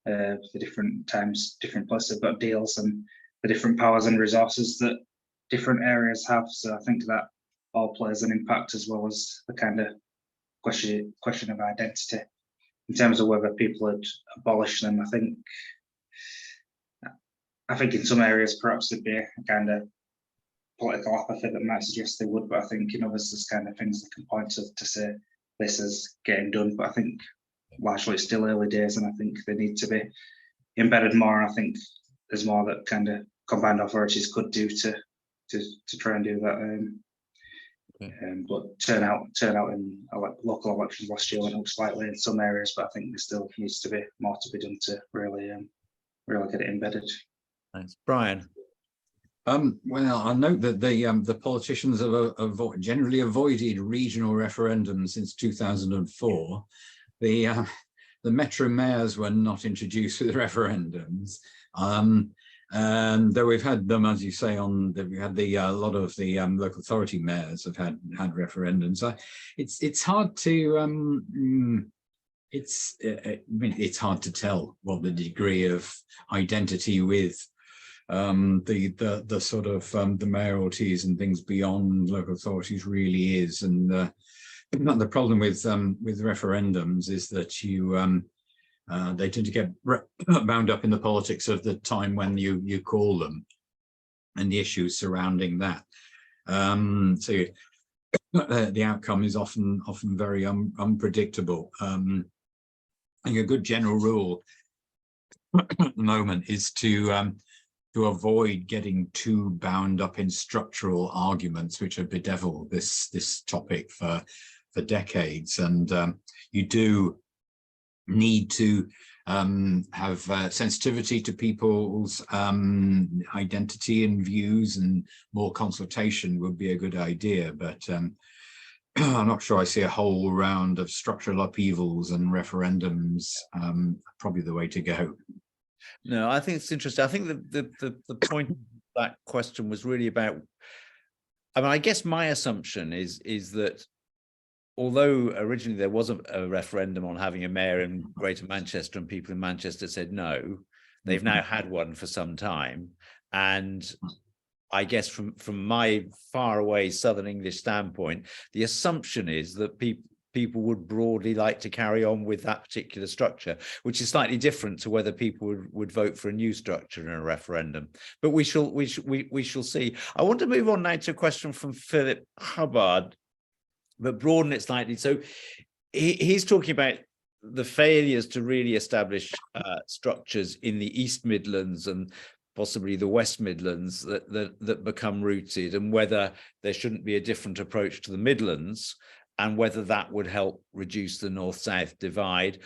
The different times, different places have got deals, and the different powers and resources that different areas have. So I think that all plays an impact, as well as the kind of question of identity. In terms of whether people had abolished them, I think in some areas perhaps there'd be a kind of political apathy that might suggest they would, but I think in others there's kind of things that can point to say this is getting done. But I think largely it's still early days, and I think they need to be embedded more. And I think there's more that kind of combined authorities could do to try and do that. But turnout in local elections last year went up slightly in some areas, but I think there still needs to be more to be done to really get it embedded. Thanks, Brian. Well, I note that the politicians have generally avoided regional referendums since 2004. The metro mayors were not introduced with referendums, and though we've had them, as you say, we had a lot of the local authority mayors have had referendums. It's hard to it's hard to tell what the degree of identity with the sort of the mayoralties and things beyond local authorities really is. And the problem with referendums is that they tend to get bound up in the politics of the time when you call them and the issues surrounding that. So the outcome is often very unpredictable. I think a good general rule at the moment is to avoid getting too bound up in structural arguments, which have bedeviled this topic for decades. And you do need to have sensitivity to people's identity and views, and more consultation would be a good idea. But I'm not sure I see a whole round of structural upheavals and referendums probably the way to go. No, I think it's interesting. I think the point of that question was really about, I mean, I guess my assumption is that although originally there was a referendum on having a mayor in Greater Manchester and people in Manchester said no, they've now had one for some time. And I guess from my far away Southern English standpoint, the assumption is that people would broadly like to carry on with that particular structure, which is slightly different to whether people would vote for a new structure in a referendum. But we shall see. I want to move on now to a question from Philip Hubbard, but broaden it slightly. So he's talking about the failures to really establish structures in the East Midlands and possibly the West Midlands that become rooted, and whether there shouldn't be a different approach to the Midlands, and whether that would help reduce the North-South divide.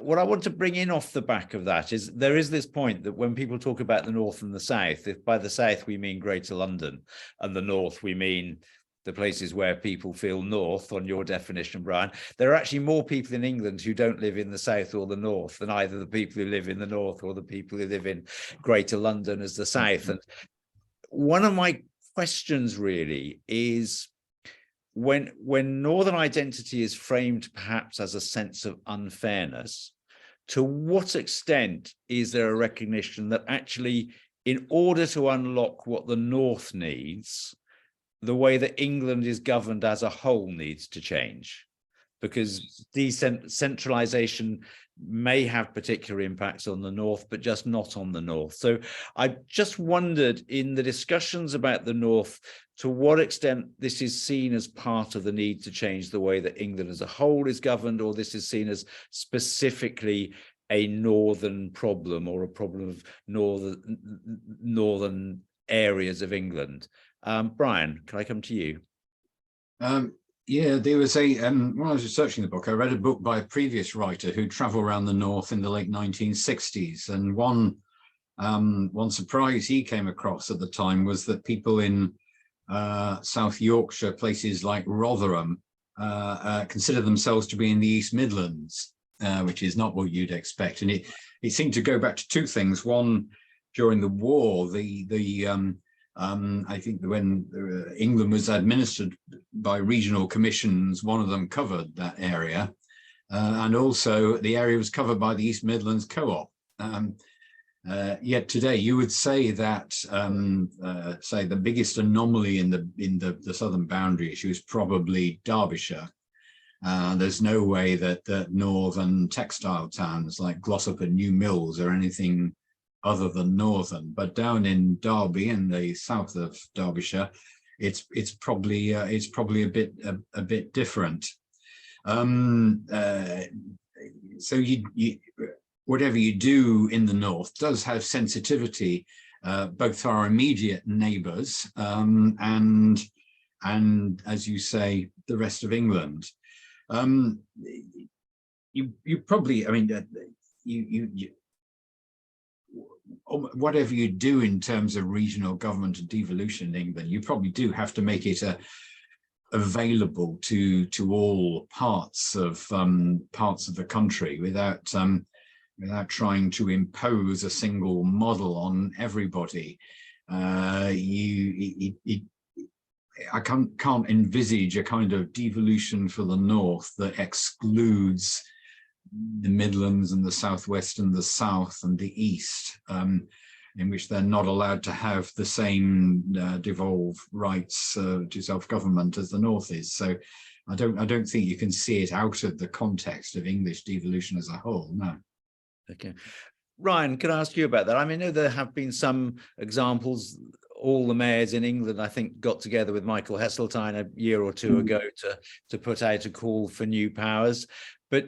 What I want to bring in off the back of that is there is this point that when people talk about the North and the South, if by the South we mean Greater London, and the North we mean the places where people feel north, on your definition, Brian, there are actually more people in England who don't live in the South or the North than either the people who live in the North or the people who live in Greater London as the South. And one of my questions really is, when Northern identity is framed perhaps as a sense of unfairness, to what extent is there a recognition that actually, in order to unlock what the North needs, the way that England is governed as a whole needs to change? because decentralization may have particular impacts on the north, but just not on the north. So I just wondered, in the discussions about the north, to what extent this is seen as part of the need to change the way that England as a whole is governed, or this is seen as specifically a northern problem, or a problem of northern areas of England. Brian, can I come to you? Yeah, there was a, when I was researching the book, I read a book by a previous writer who traveled around the north in the late 1960s. And one surprise he came across at the time was that people in South Yorkshire, places like Rotherham, consider themselves to be in the East Midlands, which is not what you'd expect. And it seemed to go back to two things. One, during the war, I think when England was administered by regional commissions, one of them covered that area. And also the area was covered by the East Midlands Co-op. Yet today you would say that, say the biggest anomaly in the southern boundary issue is probably Derbyshire. There's no way that northern textile towns like Glossop and New Mills are anything other than northern, but down in Derby, in the south of Derbyshire, it's probably a bit different. So you whatever you do in the north does have sensitivity, both for our immediate neighbours and as you say, the rest of England. You probably, I mean, whatever you do in terms of regional government and devolution in England, you probably do have to make it available to all parts of the country without trying to impose a single model on everybody. I can't envisage a kind of devolution for the north that excludes the Midlands and the Southwest and the South and the East, in which they're not allowed to have the same devolved rights to self-government as the North is. So I don't think you can see it out of the context of English devolution as a whole, no. Okay. Ryan, can I ask you about that? I mean, I know there have been some examples. All the mayors in England, I think, got together with Michael Heseltine a year or two ago to put out a call for new powers. But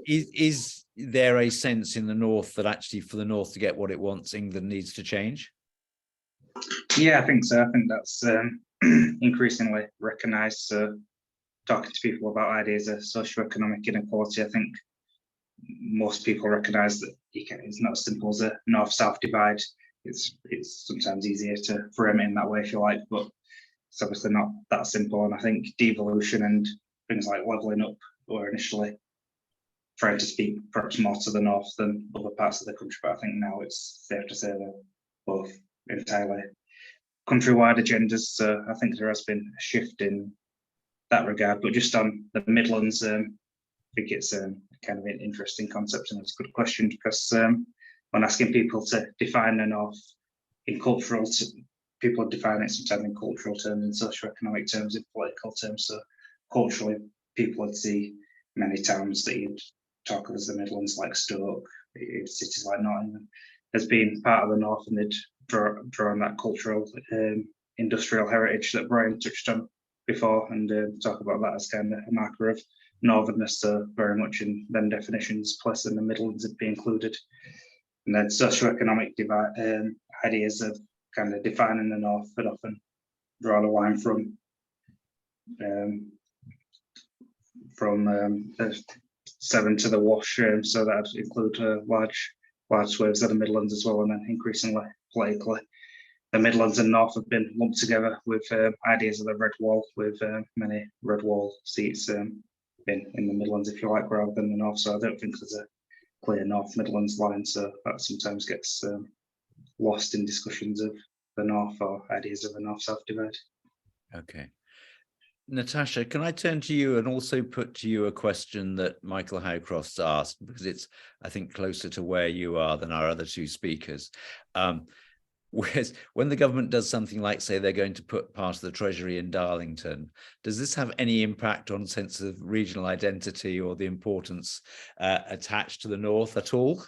is there a sense in the north that actually for the north to get what it wants, England needs to change? Yeah, I think so. I think that's increasingly recognised. So talking to people about ideas of socioeconomic inequality, I think most people recognise that it's not as simple as a north-south divide. It's sometimes easier to frame it in that way, if you like, but it's obviously not that simple. And I think devolution and things like levelling up were initially trying to speak perhaps more to the north than other parts of the country, but I think now it's safe to say they're both entirely countrywide agendas. So I think there has been a shift in that regard. But just on the Midlands, I think it's kind of an interesting concept, and it's a good question, because when asking people to define the north in cultural, people define it sometimes in cultural terms, in socioeconomic terms, in political terms. So culturally, people would see many towns that you'd talk of as the Midlands, like Stoke, cities like Nottingham, as being part of the north, and they'd draw on that cultural industrial heritage that Brian touched on before, and talk about that as kind of a marker of northernness. So very much in them definitions, plus in the Midlands would be included. And then socioeconomic ideas of kind of defining the north would often draw the line from the Severn to the Wash, so that would include large swathes of the Midlands as well. And then increasingly politically, the Midlands and North have been lumped together with ideas of the Red Wall, with many Red Wall seats in the Midlands, if you like, rather than the North. So I don't think there's a clear North Midlands line, so that sometimes gets lost in discussions of the North or ideas of a North-South divide. Okay. Natasha, can I turn to you and also put to you a question that Michael Howcroft's asked, because it's, I think, closer to where you are than our other two speakers. Whereas when the government does something like, say, they're going to put part of the Treasury in Darlington, does this have any impact on sense of regional identity or the importance attached to the North at all?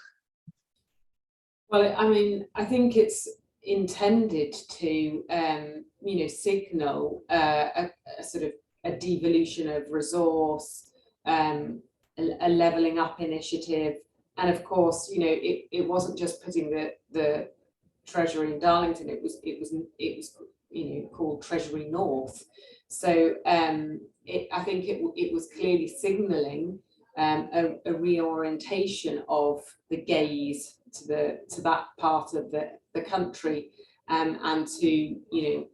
Well, I mean, I think it's intended to, you know, signal a sort of a devolution of resource, a levelling up initiative, and of course, you know, it wasn't just putting the Treasury in Darlington. It was you know, called Treasury North. So I think it was clearly signalling a reorientation of the gaze to that part of the country, and to, you know,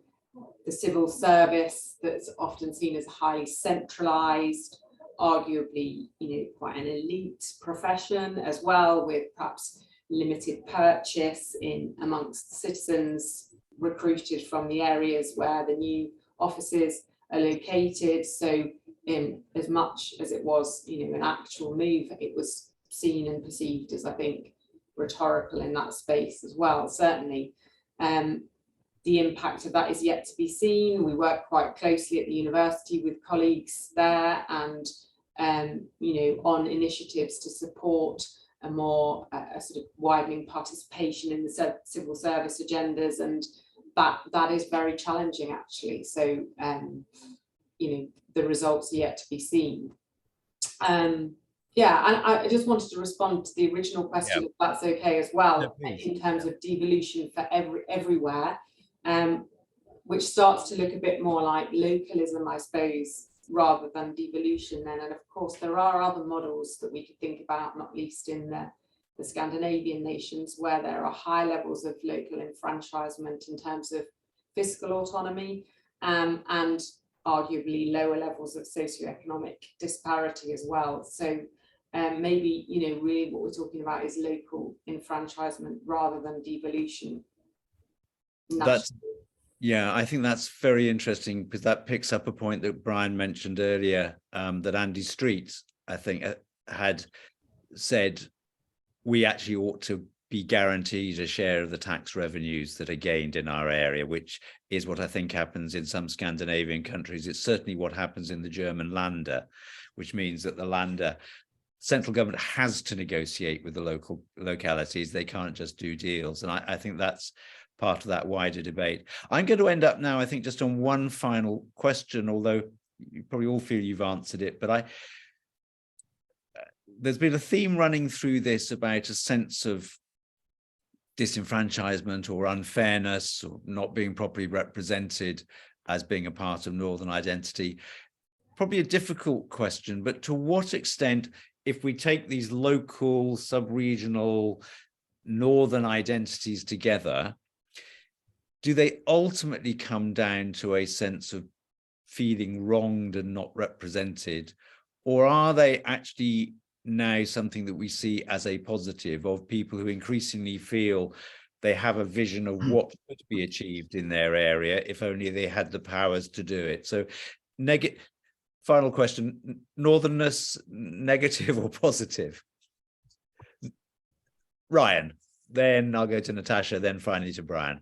the civil service that's often seen as highly centralised, arguably, you know, quite an elite profession as well, with perhaps limited purchase in amongst citizens recruited from the areas where the new offices are located. So as much as it was, you know, an actual move, it was seen and perceived as, I think, rhetorical in that space as well. Certainly the impact of that is yet to be seen. We work quite closely at the university with colleagues there, and you know, on initiatives to support a more sort of widening participation in the civil service agendas, and that is very challenging, actually. So you know, the results are yet to be seen. Yeah, and I just wanted to respond to the original question, if that's okay as well, in terms of devolution for everywhere, which starts to look a bit more like localism, I suppose, rather than devolution then. And of course, there are other models that we could think about, not least in the Scandinavian nations, where there are high levels of local enfranchisement in terms of fiscal autonomy, and arguably lower levels of socioeconomic disparity as well. So maybe, you know, really what we're talking about is local enfranchisement rather than devolution. Yeah, I think that's very interesting, because that picks up a point that Brian mentioned earlier, that Andy Street, I think, had said we actually ought to be guaranteed a share of the tax revenues that are gained in our area, which is what I think happens in some Scandinavian countries. It's certainly what happens in the German Länder, which means that the Länder central government has to negotiate with the localities. They can't just do deals. And I think that's part of that wider debate. I'm going to end up now, I think, just on one final question, although you probably all feel you've answered it, but there's been a theme running through this about a sense of disenfranchisement or unfairness, or not being properly represented as being a part of Northern identity. Probably a difficult question, but to what extent, if we take these local, sub-regional, Northern identities together, do they ultimately come down to a sense of feeling wronged and not represented? Or are they actually now something that we see as a positive, of people who increasingly feel they have a vision of what could be achieved in their area if only they had the powers to do it? So final question, Northernness, negative or positive? Ryan, then I'll go to Natasha, then finally to Brian.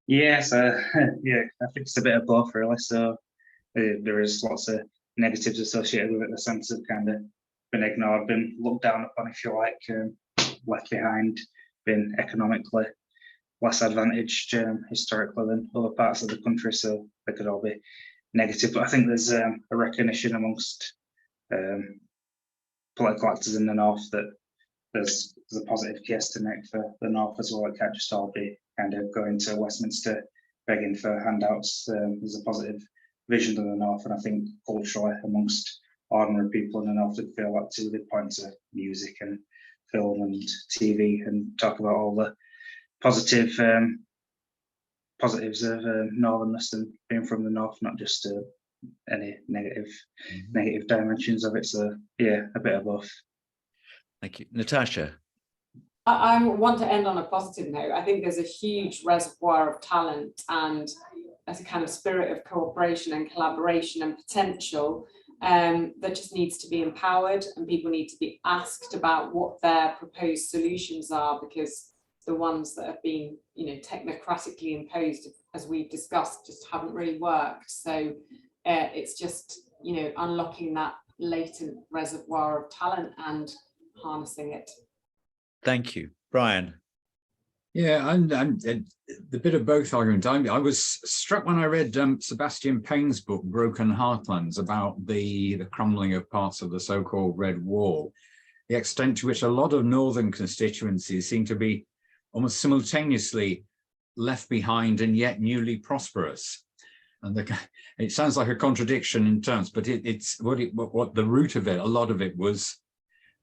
Yes, yeah, I think it's a bit of both, really. So there is lots of negatives associated with it, the sense of kind of been ignored, been looked down upon, if you like, left behind, been economically less advantaged historically than other parts of the country. So they could all be negative, but I think there's a recognition amongst political actors in the North that there's a positive case to make for the North as well. It can't just all be kind of going to Westminster begging for handouts. There's a positive vision of the North, and I think culturally amongst ordinary people in the North would feel that too. They point to music and film and TV and talk about all the positives of Northernness and being from the North, not just any negative dimensions of it. So yeah, a bit of both. Thank you. Natasha. I want to end on a positive note. I think there's a huge reservoir of talent and a kind of spirit of cooperation and collaboration and potential that just needs to be empowered, and people need to be asked about what their proposed solutions are, because the ones that have been, you know, technocratically imposed, as we've discussed, just haven't really worked. So it's just, you know, unlocking that latent reservoir of talent and harnessing it. Thank you, Brian. Yeah, and the bit of both argument. I was struck when I read Sebastian Payne's book, Broken Heartlands, about the crumbling of parts of the so-called Red Wall, the extent to which a lot of northern constituencies seem to be almost simultaneously left behind and yet newly prosperous. And it sounds like a contradiction in terms, but it's what the root of it, a lot of it was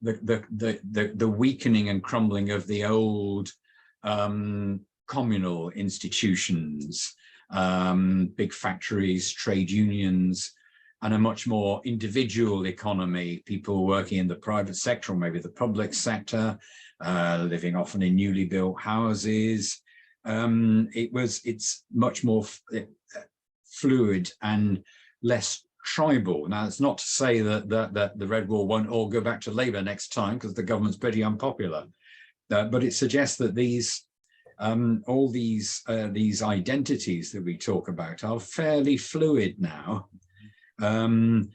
the weakening and crumbling of the old communal institutions, big factories, trade unions, and a much more individual economy, people working in the private sector or maybe the public sector, living often in newly built houses. It's much more fluid and less tribal. Now, it's not to say that the Red Wall won't all go back to Labour next time, because the government's pretty unpopular. But it suggests that all these identities that we talk about are fairly fluid now, again,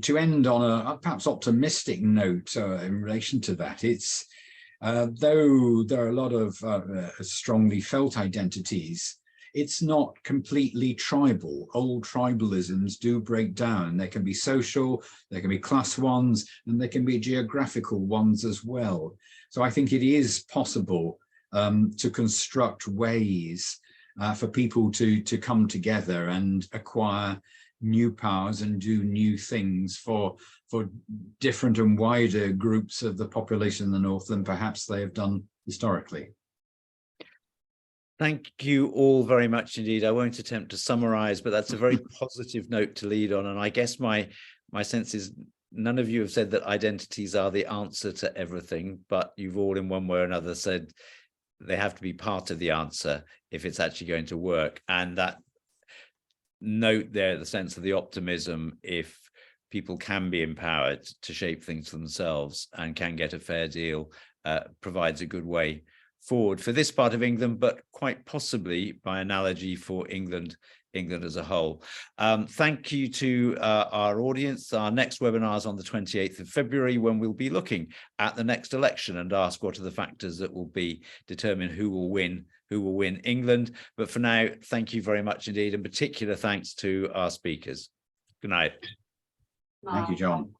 to end on a perhaps optimistic note in relation to that, it's though there are a lot of strongly felt identities, it's not completely tribal. Old tribalisms do break down. They can be social, they can be class ones, and they can be geographical ones as well. So I think it is possible to construct ways for people to come together and acquire new powers and do new things for different and wider groups of the population in the North than perhaps they have done historically. Thank you all very much indeed. I won't attempt to summarize, but that's a very positive note to lead on. And I guess my sense is none of you have said that identities are the answer to everything, but you've all in one way or another said they have to be part of the answer if it's actually going to work. And that note there, the sense of the optimism, if people can be empowered to shape things for themselves and can get a fair deal, provides a good way forward for this part of England, but quite possibly by analogy for England as a whole. Thank you to our audience. Our next webinar is on the 28th of February, when we'll be looking at the next election and ask what are the factors that will determine who will win England. But for now, thank you very much indeed, and particular thanks to our speakers. Good night. Thank you, John.